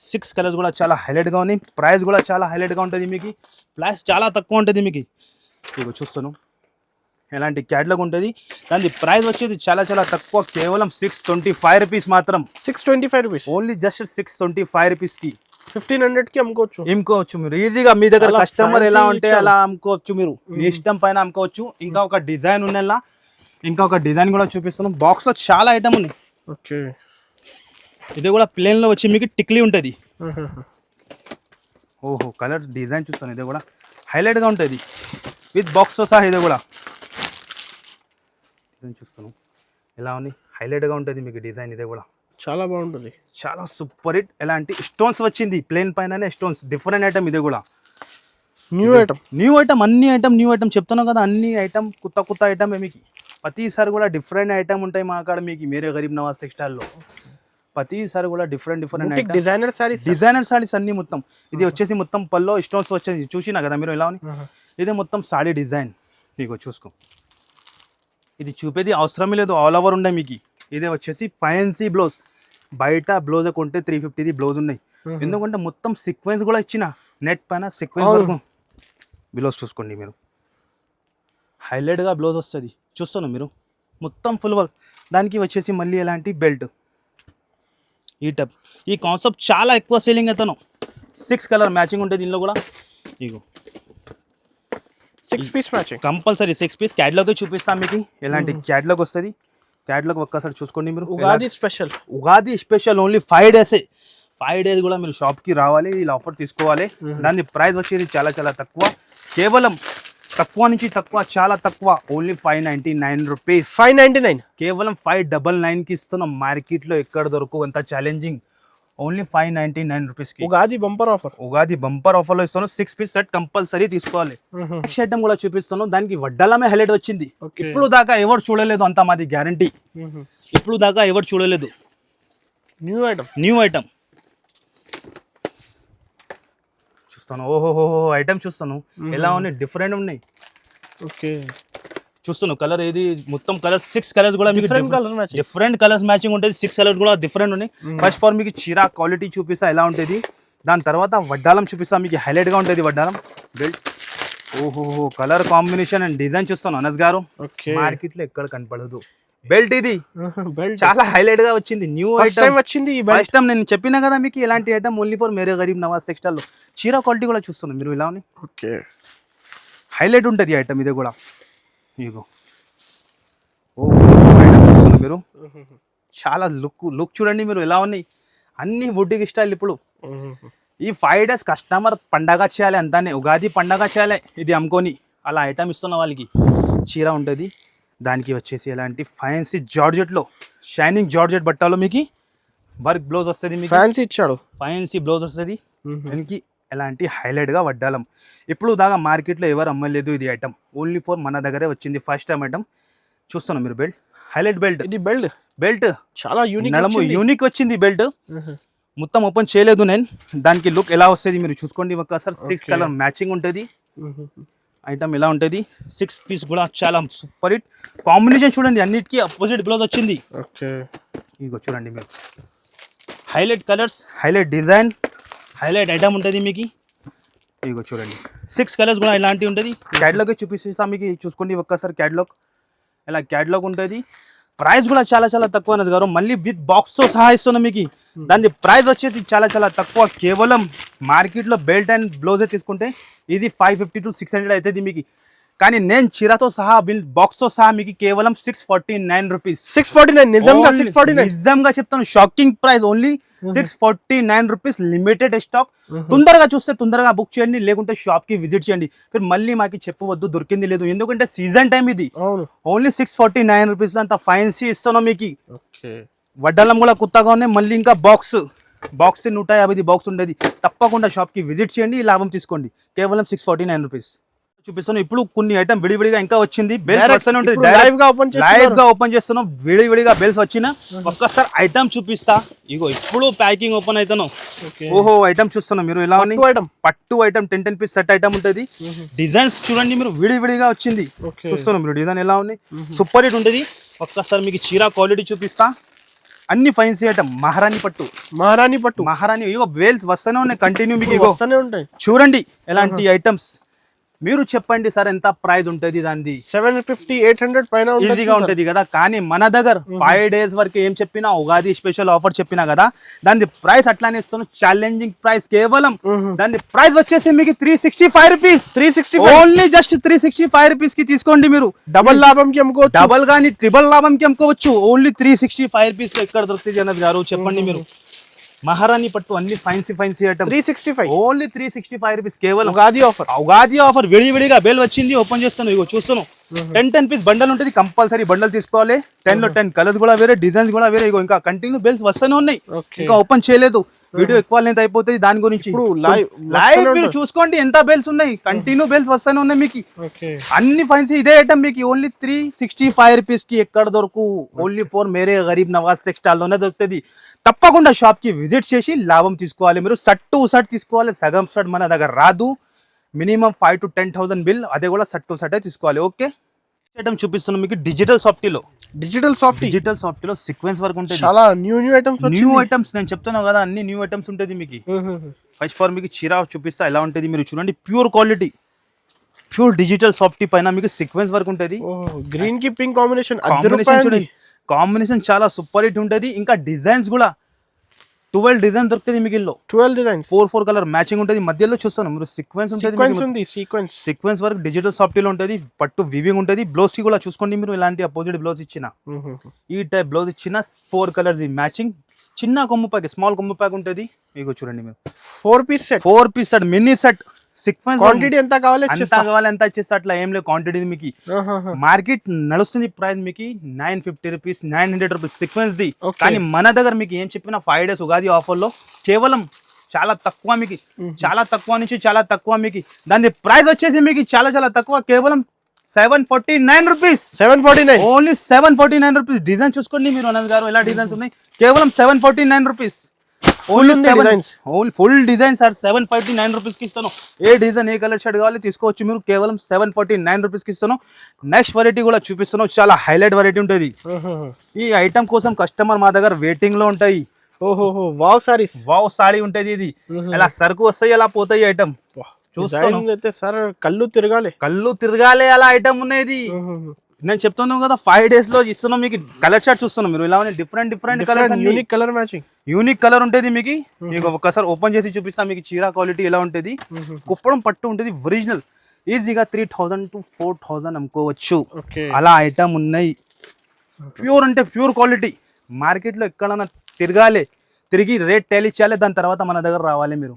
6 కలర్స్ కూడా చాలా హైలైట్గా ఉన్నాయి. ప్రైస్ కూడా చాలా హైలైట్గా ఉంటుంది మీకు. ప్రైస్ చాలా తక్కువ ఉంటుంది మీకు. ఇక చూస్తాను ఎలాంటి క్యాట్లాగ్ ఉంటుంది. దాని ప్రైస్ వచ్చేది చాలా తక్కువ, కేవలం 625 రూపీస్ మాత్రం. 625 రూపీస్ ఓన్లీ జస్ట్ 625 రూపీస్కి 1500కి అమ్ముకోవచ్చు మీరు ఈజీగా. మీ దగ్గర కస్టమర్ ఎలా ఉంటే అలా అమ్ముకోవచ్చు మీరు, మీ ఇష్టం పైన అమ్ముకోవచ్చు. ఇంకా ఒక డిజైన్ ఉన్నలా ఇంకా ఒక డిజైన్ కూడా చూపిస్తున్నాం. బాక్స్లో చాలా ఐటమ్ ఉన్నాయి. ఓకే ఇది కూడా ప్లేన్లో వచ్చి మీకు టిక్లీ ఉంటుంది. ఓహో కలర్ డిజైన్ చూస్తాను. ఇది కూడా హైలైట్గా ఉంటుంది విత్ బాక్స్తో సహా. ఇది కూడా చూస్తాను ఎలా ఉంది, హైలైట్గా ఉంటుంది మీకు డిజైన్. ఇది కూడా చాలా బాగుంటుంది, చాలా సూపర్ హిట్. ఎలాంటి స్టోన్స్ వచ్చింది ప్లేన్ పైననే స్టోన్స్, డిఫరెంట్ ఐటమ్. ఇది కూడా న్యూ ఐటమ్ అన్ని ఐటమ్ న్యూ ఐటమ్ చెప్తున్నాం కదా. అన్ని ఐటమ్ కొత్త ఐటమ్ మీకు. ప్రతిసారి కూడా డిఫరెంట్ ఐటమ్ ఉంటాయి మా కాడ మీకు మేరే గరీబ్ నవాజ్ టెక్స్టైల్లో. ప్రతిసారి కూడా డిఫరెంట్ ఐటమ్ డిజైనర్ సారీస్ అన్ని మొత్తం. ఇది వచ్చేసి మొత్తం పల్లో స్టోన్స్ వచ్చేసి చూసినా కదా మీరు ఎలా ఉంది. ఇది మొత్తం సారీ డిజైన్ మీకు. చూసుకో ఇది చూపేది అవసరమే లేదు, ఆల్ ఓవర్ ఉన్నాయి మీకు. ఇదే వచ్చేసి ఫ్యాన్సీ బ్లౌజ్. బయట బ్లౌజ్ కొంటే 350 బ్లౌజ్ ఉన్నాయి. ఎందుకంటే మొత్తం సీక్వెన్స్ కూడా ఇచ్చిన నెట్ పైన సీక్వెన్స్ వరకు బ్లౌజ్ చూసుకోండి మీరు. హైలైట్గా బ్లౌజ్ వస్తుంది చూస్తున్నాం మీరు. మొత్తం ఫుల్ వర్క్. దానికి వచ్చేసి మళ్ళీ ఎలాంటి బెల్ట్. ఈ కాన్సెప్ట్ చాలా ఎక్కువ సేలింగ్ అవుతాను. 6 కలర్ మ్యాచింగ్ ఉంటుంది దీనిలో కూడా. ఇగో 6 piece matching compulsory. 6 piece catalogue చూపిస్తాం మీకు. ఎలాంటి క్యాటలాగ్ వస్తుంది. క్యాటలాగ్ ఒక్కసారి చూసుకోండి మీరు. Ugadi special only 5 days. 5 days కూడా మీరు షాప్కి రావాలి, ఇలా ఆఫర్ తీసుకోవాలి. దాని ప్రైస్ వచ్చేది చాలా తక్కువ, కేవలం తక్కువ నుంచి తక్కువ, చాలా తక్కువ. Only 599 rupees. 599 కేవలం 599కి ఇస్తున్నాం. మార్కెట్లో ఎక్కడ దొరకు అంత ఛాలెంజింగ్. ఓన్లీ 599 రూపీస్కి ఉగాది బంపర్ ఆఫర్లో ఇస్తాను. 6 పీస్ సెట్ కంపల్సరీ తీసుకోవాలి. నెక్స్ట్ ఐటమ్ కూడా చూపిస్తాను. దానికి వడ్డాలమే హైలైట్ వచ్చింది. ఇప్పుడు దాకా ఎవరు చూడలేదు అంత, మాది గ్యారంటీ. ఇప్పుడు దాకా ఎవరు చూడలేదు. న్యూ ఐటమ్ చూస్తాను. ఓహో ఐటమ్ చూస్తాను ఎలా ఉన్నాయి, డిఫరెంట్ ఉన్నాయి. ఓకే చూస్తున్నాను కలర్ ఏది మొత్తం కలర్ 6 కలర్స్ కూడా మీకు డిఫరెంట్ కలర్స్ మ్యాచింగ్ ఉంటుంది. 6 కలర్స్ కూడా డిఫరెంట్ ఉన్నాయి. ఫస్ట్ ఫర్ మీకు చీర క్వాలిటీ చూపిస్తా ఎలా ఉంటుంది. దాని తర్వాత వడ్డాలం చూపిస్తా మీకు. హైలైట్గా ఉంటుంది వడ్డాలం బెల్ట్. ఓహో కలర్ కాంబినేషన్ అండ్ డిజైన్ చూస్తాను అనస్ గారు, మార్కెట్లో ఎక్కడ కనపడదు. బెల్ట్ ఇది చాలా హైలైట్ గా వచ్చింది. న్యూ ఐటమ్ వచ్చింది. ఫస్ట్ టైం నేను చెప్పినా కదా మీకు ఇలాంటి item only for Mere Gareeb Nawaz textile లో. చీర క్వాలిటీ కూడా చూస్తున్నాను మీరు ఇలా ఉన్నాయి. ఓకే హైలైట్ ఉంటుంది ఐటమ్ ఇది కూడా. ఇగో ఓ ఐటమ్ చూస్తున్నారు మీరు. చాలా లుక్ చూడండి మీరు ఎలా ఉన్నాయి. అన్ని బుడ్డికి స్టైల్. ఇప్పుడు ఈ 5 days కస్టమర్ పండగ చేయాలి అంతానే, ఉగాది పండగ చేయాలి ఇది అమ్ముకొని. అలా ఐటమ్ ఇస్తున్న వాళ్ళకి చీర ఉంటుంది. దానికి వచ్చేసి ఎలాంటి ఫ్యాన్సీ జార్జెట్లో, షైనింగ్ జార్జెట్ బట్టలో మీకు వర్క్ బ్లౌజ్ వస్తుంది. మీకు ఫ్యాన్సీ బ్లౌజ్ వస్తుంది. దానికి ఎలాంటి హైలైట్గా వడ్డాలం. ఇప్పుడు దాకా మార్కెట్లో ఎవరు అమ్మలేదు ఇది ఐటమ్. ఓన్లీ ఫర్ మన దగ్గరే వచ్చింది ఫస్ట్ టైం ఐటమ్. చూస్తున్నాం మీరు బెల్ట్, హైలైట్ బెల్ట్. ఇది బెల్ట్ చాలా యూనిక్ వచ్చింది బెల్ట్. మొత్తం ఓపెన్ చేయలేదు నేను. దానికి లుక్ ఎలా వస్తుంది మీరు చూసుకోండి ఒక్కసారి. 6 కలర్ మ్యాచింగ్ ఉంటుంది. ఐటమ్ ఎలా ఉంటుంది. 6 పీస్ కూడా చాలా సూపర్ హిట్. కాంబినేషన్ చూడండి, అన్నిటికీ అపోజిట్ బ్లౌజ్ వచ్చింది. ఇగో చూడండి మీరు. Highlight colours, highlight design, highlight item ఉంటుంది మీకు. ఇగో చూడండి 6 కలర్స్ కూడా ఇలాంటివి ఉంటుంది. క్యాటలాగ్ చూపిస్తాం మీకు. చూసుకోండి ఒక్కసారి క్యాటలాగ్. ఇలా క్యాటలాగ్ ఉంటుంది. ప్రైస్ కూడా చాలా చాలా తక్కువ అనేది గారు, మళ్ళీ విత్ బాక్స్ తో సహా ఇస్తున్నాం మీకు. దాని ప్రైస్ వచ్చేసి చాలా చాలా తక్కువ, కేవలం మార్కెట్ లో బెల్ట్ అండ్ బ్లౌజ్ తీసుకుంటే ఇది 550 to 600 అవుతుంది మీకు. కానీ నేను చీరతో సహా బిల్ బాక్స్ తో సహా మీకు కేవలం 649 రూపీస్. 649 నిజంగా 649 నిజంగా చెప్తాను, shocking price. Only 649 rupees, limited stock. తొందరగా చూస్తే తొందరగా బుక్ చేయండి, లేకుంటే షాప్ కి విజిట్ చేయండి. మీరు మళ్ళీ మాకు చెప్పవద్దు దొరికింది లేదు, ఎందుకంటే సీజన్ టైం ఇది. ఓన్లీ 649 రూపీస్ లో అంత ఫైన్సీ ఇస్తున్నాం మీకు. వడ్డలం కూడా కొత్తగా ఉన్నాయి. మళ్ళీ ఇంకా బాక్స్ 150 బాక్స్ ఉండేది. తప్పకుండా షాప్ కి విజిట్ చేయండి, లాభం తీసుకోండి. కేవలం 649 రూపీస్ చూపిస్తాను. ఇప్పుడు కొన్ని ఐటమ్ విడివిడిగా ఇంకా వచ్చింది. బెల్స్ వస్తూనే ఉంటుంది, లైవ్ గా ఓపెన్ చేస్తున్నాం. విడివిడిగా బెల్స్ వచ్చిన ఒక్కసారి ఐటమ్ చూపిస్తా. ఇగో ఇప్పుడు ప్యాకింగ్ ఓపెన్ అవుతాను. ఓహో ఐటమ్ చూస్తున్నాం మీరు, ఎలా ఉంది పట్టు ఐటమ్ 10 పీస్ సెట్ ఐటమ్ ఉంటుంది. డిజైన్స్ చూడండి మీరు, విడివిడిగా వచ్చింది. చూస్తున్నాం మీరు డిజైన్ ఎలా ఉంది, సూపర్ హిట్ ఉంటుంది. ఒక్కసారి మీకు చీర క్వాలిటీ చూపిస్తా. అన్ని ఫైన్సీ ఐటమ్, మహారాణి పట్టు. ఇగో బెల్స్ వస్తూనే ఉన్నాయి కంటిన్యూ మీకు. ఇగో చూడండి ఎలాంటి ఐటమ్స్. మీరు చెప్పండి సార్ ఎంత ప్రైస్ ఉంటుంది దాన్ని? 750-800 పైన ఈజీగా ఉంటుంది కదా. కానీ మన దగ్గర 5 days వరకు ఏం చెప్పినా, ఉగాది స్పెషల్ ఆఫర్ చెప్పినా కదా, దాని ప్రైస్ అట్లానే ఇస్తాను. Challenging price. కేవలం దాని ప్రైస్ వచ్చేసి మీకు 365 రూపీస్. 365 ఓన్లీ జస్ట్ 365 రూపీస్ కి తీసుకోండి మీరు. డబల్ లాభం కి అమ్ముకోవచ్చు, డబల్ గానీ ట్రిబల్ లాభం కి అమ్ముకోవచ్చు. ఓన్లీ 365 రూపీస్ ఎక్కడ దొరుకుతుంది అన్నది గారు చెప్పండి మీరు. మహారాణి పట్టు అన్ని ఫైన్సీ ఐటమ్ 365 ఓన్లీ 365 రూపీస్ కేవలం. ఉగాది ఆఫర్ విడివిడిగా బెల్ వచ్చింది. ఓపెన్ చేస్తాను. ఇగో చూస్తున్నాను 10 పీస్ బండల్ ఉంటుంది. కంపల్సరీ బండల్ తీసుకోవాలి. 10 లో 10 కలర్స్ కూడా వేరే, డిజైన్స్ కూడా వేరే. ఇగో ఇంకా కంటిన్యూ బెల్స్ వస్తూనే ఉన్నాయి, ఇంకా ఓపెన్ చేయలేదు. వీడియో ఎక్కువ లెంత్ అయిపోతుంది దాని గురించి. లైవ్ మీరు చూసుకోండి ఎంత బెల్స్ ఉన్నాయి, కంటిన్యూ బెల్స్ వస్తూనే ఉన్నాయి మీకు. అన్ని ఫైన్సీ ఇదే ఐటమ్ మీకు ఓన్లీ 365 రూపీస్ కి ఎక్కడ దొరకు. Only for Mere Gareeb Nawaz textile లోనే దొరుకుతుంది. తప్పకుండా షాప్ కి విజిట్ చేసి లాభం తీసుకోవాలి మీరు. షర్ట్ తీసుకోవాలి, సగం షర్ట్ మన దగ్గర రాదు. మినిమం 5 to 10,000 బిల్, అదే కూడా షర్ట్ తీసుకోవాలి. ఓకే ఐటమ్ చూపిస్తున్నాం మీకు డిజిటల్ సాఫ్టీలో. డిజిటల్ సాఫ్టీలో సీక్వెన్స్ వర్క్ ఉంటుంది. చాలా న్యూ ఐటమ్స్ నేను చెప్తున్నాను కదా, అన్ని న్యూ ఐటమ్స్ ఉంటుంది మీకు. ఫస్ట్ ఫర్ మీకు చీర చూపిస్తా ఎలా ఉంటుంది మీరు చూడండి. Pure quality, pure digital softy పైన మీకు సీక్వెన్స్ వర్క్ ఉంటుంది. గ్రీన్ కి పింక్ కాంబినేషన్ చూడండి, కాంబినేషన్ చాలా సూపర్ హిట్ ఉంటుంది. ఇంకా డిజైన్స్ కూడా 12 డిజైన్ దొరుకుతుంది మీకు. 12 డిజైన్స్ 4 కలర్ మ్యాచింగ్ ఉంటుంది. మధ్యలో చూస్తాను మీరు సీక్వెన్స్ ఉంటుంది. సీక్వెన్స్ వర్క్ డిజిటల్ సాఫ్టీలో ఉంటుంది. పట్టు వివింగ్ ఉంటుంది. బ్లౌజ్ కి కూడా చూసుకోండి మీరు, ఇలాంటి అపోజిట్ బ్లౌజ్ ఇచ్చిన, ఈ టైప్ బ్లౌజ్ ఇచ్చిన 4 కలర్స్ మ్యాచింగ్. చిన్న కొమ్ము ప్యాక్, స్మాల్ కొమ్ము ప్యాక్ ఉంటుంది. ఇగో చూడండి మీరు 4 piece set mini set. Sequence quantity ఎంత కావాలి ఎంత ఇచ్చేస్తా, అట్లా ఏం లేదు. క్వాంటిటీ మీకు మార్కెట్ నడుస్తుంది ప్రైస్ మీకు 950 రూపీస్, 900 రూపీస్ సీక్వెన్స్ ది. కానీ మన దగ్గర మీకు ఏం చెప్పినా 5 days ఉగాది ఆఫర్ లో కేవలం చాలా తక్కువ మీకు, చాలా తక్కువ నుంచి చాలా తక్కువ మీకు. దాని ప్రైస్ వచ్చేసి మీకు చాలా చాలా తక్కువ, కేవలం 749 రూపీస్. Only 749 rupees. డిజైన్ చూసుకోండి మీరు అనంత్ గారు, ఎలా డిజైన్స్ ఉన్నాయి. కేవలం 749 rupees. Only full design sir 749 rupees కి ఇస్తాను. ఏ డిజైన్ ఏ కలర్ షర్ట్ కావాలి తీసుకోవచ్చు మీరు. కేవలం 749 రూపీస్ కి ఇస్తాను. నెక్స్ట్ వెరైటీ కూడా చూపిస్తున్నాను, చాలా హైలైట్ వెరైటీ ఉంటుంది. ఈ ఐటమ్ కోసం కస్టమర్ మా దగ్గర వెయిటింగ్ లో ఉంటాయి. వావ్ సారీ ఉంటుంది. ఇది ఎలా సరుకు వస్తాయి ఎలా పోతాయి ఐటమ్ చూస్తాను. కళ్ళు తిరగాలి అలా ఐటమ్ ఉన్నది. నేను చెప్తున్నాను కదా 5 days లో ఇస్తున్నాం మీకు. కలర్ షర్ట్ చూస్తున్నాం మీరు, ఇలా డిఫరెంట్ కలర్స్, యూనిక్ కలర్ ఉంటుంది మీకు. మీకు ఒకసారి ఓపెన్ చేసి చూపిస్తాను మీకు చీర క్వాలిటీ ఎలా ఉంటుంది. కుప్పడం పట్టు ఉంటుంది ఒరిజినల్. ఈజీగా 3000 to 4000 అమ్ముకోవచ్చు. అలా ఐటమ్ ఉన్నాయి. ప్యూర్ అంటే ప్యూర్ క్వాలిటీ. మార్కెట్ లో ఎక్కడన్నా తిరిగి రేట్ టెల్ ఇచ్చాలి, దాని తర్వాత మన దగ్గర రావాలి మీరు.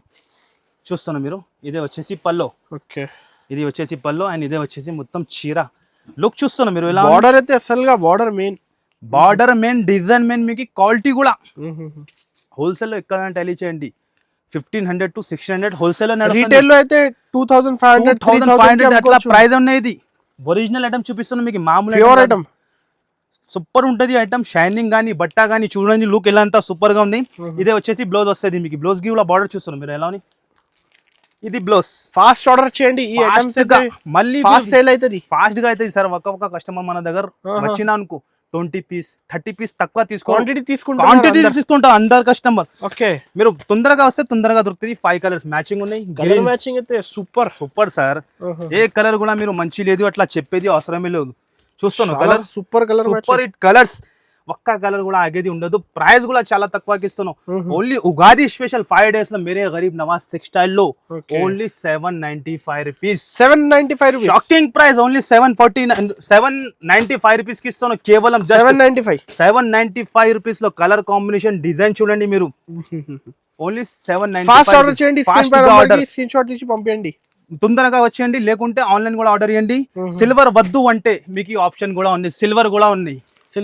చూస్తున్నాం మీరు, ఇదే వచ్చేసి పల్లో, ఇది వచ్చేసి పల్లో, అండ్ ఇదే వచ్చేసి మొత్తం చీర లుక్ చూస్తున్నాం మీరు. ఎలా బార్డర్ అయితే అసలుగా బార్డర్ మెయిన్ డిజైన్ మెయిన్ మీకు. క్వాలిటీ కూడా హోల్సేల్ లో ఎక్కడ టెలి చేయండి 1500 to 600 హోల్సేల్ లో. రీటైల్ లో అయితే 2500 అట్లా ప్రైస్ ఉన్నాయి. ఒరిజినల్ ఐటమ్ చూపిస్తున్నాం మీకు. మామూలు ఐటమ్ సూపర్ ఉంటుంది. ఐటమ్ షైనింగ్ గానీ బట్ట గానీ చూడండి లుక్ ఎలా అంతా సూపర్ గా ఉంది. ఇదే వచ్చేసి బ్లౌజ్ వస్తుంది మీకు. బ్లౌజ్ కి కూడా బార్డర్ చూస్తున్నాం మీరు ఎలా ఉంది. ఇది బ్లౌజ్. ఫాస్ట్ ఆర్డర్ చేయండి, ఈ ఐటమ్స్ మళ్ళీ ఫాస్ట్ సేల్ అవుతుంది, ఫాస్ట్ గా అవుతుంది సార్. ఒక్క కస్టమర్ మన దగ్గర వచ్చినా అనుకో 20 పీస్ 30 పీస్ తక్కువ క్వాంటిటీ తీసుకుంటాం అందరు కస్టమర్. ఓకే మీరు తొందరగా వస్తే తొందరగా దొరుకుతుంది. 5 కలర్స్ మ్యాచింగ్ ఉన్నాయి. మ్యాచింగ్ అయితే సూపర్ సార్. ఏ కలర్ కూడా మీరు మంచి లేదు అట్లా చెప్పేది అవసరమే లేదు. చూస్తాను colour super colour super hit colours, ఒక్క కలర్ కూడా ఆగేది ఉండదు. ప్రైస్ కూడా చాలా తక్కువకి ఇస్తున్నాం. ఓన్లీ ఉగాది స్పెషల్ 5 days లో మేరే గరీబ్ నవాజ్ టెక్స్టైల్ లో only 795 rupees. 795 rupees. Shocking price. Only 795 rupees కి ఇస్తున్నాను కేవలం. 795 రూపీస్ లో కలర్ కాంబినేషన్ డిజైన్ చూడండి మీరు. ఓన్లీ 795. ఫాస్ట్ ఆర్డర్ చేయండి, స్క్రీన్ షాట్ తీసి పంపించండి. తొందరగా వచ్చేయండి, లేకుంటే ఆన్లైన్ కూడా ఆర్డర్ చేయండి. సిల్వర్ వద్దు అంటే మీకు ఈ ఆప్షన్ కూడా ఉంది, సిల్వర్ కూడా ఉన్నాయి.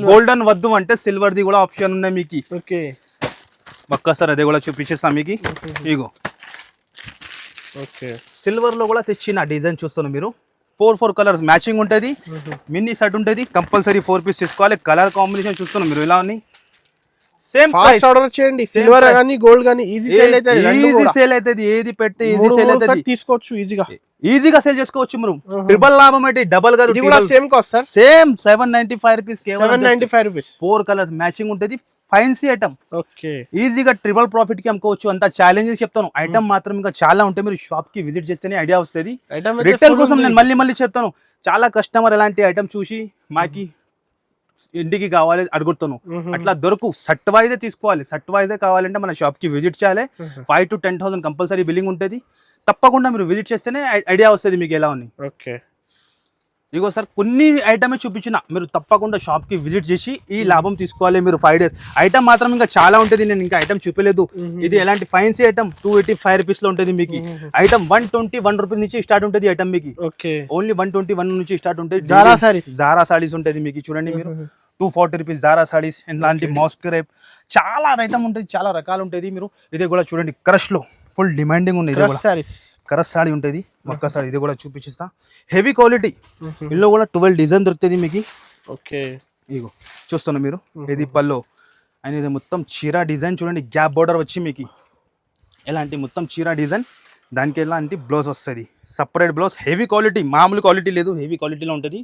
గోల్డెన్ వద్దు అంటే సిల్వర్ ది కూడా ఆప్షన్ ఉన్నాయి మీకు. ఓకే, ఒక్కసారి అదే కూడా చూపించేస్తాం మీకు. ఇగో ఓకే, సిల్వర్ లో కూడా తెచ్చిన డిజైన్ చూస్తున్నాం మీరు. 4 కలర్స్ మ్యాచింగ్ ఉంటుంది. మినీ సెట్ ఉంటుంది, కంపల్సరీ 4 పీస్ తీసుకోవాలి. కలర్ కాంబినేషన్ చూస్తున్నాం మీరు ఇలా ఉన్నాయి. సేమ్ ఫాస్ట్ ఆర్డర్ చేయండి. సిల్వర్ గానీ గోల్డ్ గానీ ఈజీ సేల్ అవుతుంది. ఈజీ సేల్ అవుతుంది, ఏది పెట్టి ఈజీ సేల్ అవుతుంది. తీసుకోవచ్చు ఈజీగా సేల్ చేసుకోవచ్చు మనం. ట్రిపుల్ లాభం అంటే డబల్ గా. Same cost sir, same 795 rupees. 795 rupees. 4 colours matching ఉంటుంది, ఫైన్సీ ఐటమ్. ఓకే, ఈజీగా ట్రిపుల్ ప్రాఫిట్ కి అమ్ముకోవచ్చు. అంత ఛాలెంజెస్ చెప్తాను. ఐటమ్ మాత్రం ఇంకా చాలా ఉంటాయి, మీరు షాప్ కి విజిట్ చేస్తేనే ఐడియా వస్తుంది. రిటైల్ కోసం నేను మళ్ళీ చెప్తాను, చాలా కస్టమర్ ఎలాంటి ఐటమ్ చూసి మాకి ఇంటికి కావాలి అడుగుతాను. అట్లా దొరకు సట్ వైజే తీసుకోవాలి. సట్ వైజే కావాలంటే మన షాప్ కి విజిట్ చేయాలి. 5 to 10,000 కంపల్సరీ బిల్లింగ్ ఉంటుంది. తప్పకుండా మీరు విజిట్ చేస్తేనే ఐడియా వస్తుంది మీకు ఎలా ఉంది. ఓకే, ఇగో సార్ కొన్ని ఐటమే చూపించిన, మీరు తప్పకుండా షాప్ కి విజిట్ చేసి ఈ లాభం తీసుకోవాలి మీరు. 5 days ఐటమ్ మాత్రం ఇంకా చాలా ఉంటుంది, నేను ఇంకా ఐటమ్ చూపలేదు. ఇది ఎలాంటి ఫైన్సీ ఐటమ్ 285 రూపీస్ లో ఉంటుంది మీకు. ఐటమ్ 121 రూపీస్ నుంచి స్టార్ట్ ఉంటుంది ఐటమ్ మీకు. ఓకే, ఓన్లీ 121 నుంచి స్టార్ట్ ఉంటుంది. జారా సారీస్ ఉంటుంది మీకు. చూడండి మీరు 240 రూపీస్ జారా సారీస్. ఇలాంటి మాస్క్ రేప్ చాలా ఐటమ్ ఉంటుంది, చాలా రకాలు ఉంటుంది. మీరు ఇది కూడా చూడండి, క్రష్ లో ఫుల్ డిమాండింగ్ ఉంది. క్రష్ సారీ ఉంటుంది. ఒక్కసారి ఇది కూడా చూపించేస్తా. హెవీ క్వాలిటీ, ఇందులో కూడా 12 డిజైన్ దొరుకుతుంది మీకు. ఓకే, ఇగో చూస్తున్నా మీరు. ఇది పల్లో అండ్ ఇది మొత్తం చీరా డిజైన్ చూడండి, గ్యాప్ బోర్డర్ వచ్చి మీకు ఎలాంటి మొత్తం చీరా డిజైన్. దానికి ఎలాంటి బ్లౌజ్ వస్తుంది, సపరేట్ బ్లౌజ్. హెవీ క్వాలిటీ, మామూలు క్వాలిటీ లేదు, హెవీ క్వాలిటీలో ఉంటుంది.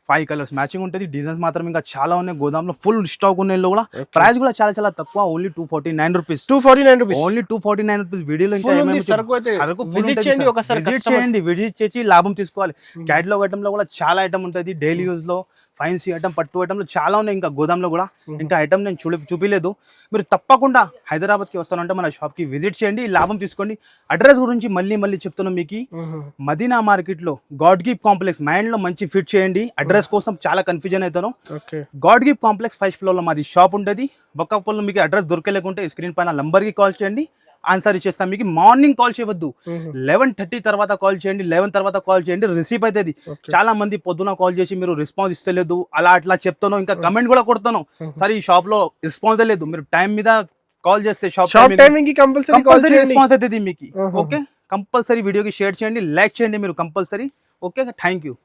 5 కలర్స్ మ్యాచింగ్ ఉంటుంది. డిజైన్స్ మాత్రం ఇంకా చాలా ఉన్నాయి, గోదాంలో ఫుల్ స్టాక్ ఉన్నాయి. కూడా ప్రైస్ కూడా చాలా చాలా తక్కువ, ఓన్లీ 249 రూపీస్. Only 249 rupees. వీడియోలో ఇంకా విజిట్ చేసి లాభం తీసుకోవాలి. క్యాటలాగ్ ఐటమ్ లో కూడా చాలా ఐటమ్ ఉంటుంది, డైలీ యూజ్ లో, ఫైన్సీ ఐటమ్, పట్టు ఐటమ్ లో చాలా ఉన్నాయి. ఇంకా గోదాంలో కూడా ఇంకా ఐటమ్ నేను చూపించలేదు. మీరు తప్పకుండా హైదరాబాద్కి వస్తానంటే మన షాప్ కి విజిట్ చేయండి, లాభం తీసుకోండి. అడ్రస్ గురించి మళ్ళీ చెప్తున్నాం మీకు. మదీనా మార్కెట్ లో గాడ్ గిఫ్ట్ కాంప్లెక్స్. మైండ్ లో మంచి ఫిట్ చేయండి. అడ్రస్ కోసం చాలా కన్ఫ్యూజన్ అవుతాను. God gift complex 1st floor లో మాది షాప్ ఉంటుంది. బొక్కపల్లిలో మీకు అడ్రస్ దొరకలేకుంటే స్క్రీన్ పైన నంబర్ కి కాల్ చేయండి, ఆన్సర్ ఇచ్చేస్తాం మీకు. మార్నింగ్ కాల్ చేయవద్దు, 11:30 తర్వాత కాల్ చేయండి. 11 తర్వాత కాల్ చేయండి, రిసీవ్ అవుతుంది. చాలా మంది పొద్దున కాల్ చేసి మీరు రెస్పాన్స్ ఇస్తలేదు, అట్లా చెప్తాను. ఇంకా కమెంట్ కూడా కొడతాను, సరే ఈ షాప్ లో రెస్పాన్స్ లేదు. మీరు టైం మీద కాల్ చేస్తే షాప్ టైమింగ్ కంపల్సరీ రెస్పాన్స్ అవుతుంది మీకు. ఓకే, కంపల్సరీ వీడియోకి షేర్ చేయండి, లైక్ చేయండి మీరు కంపల్సరీ. Okay, thank you.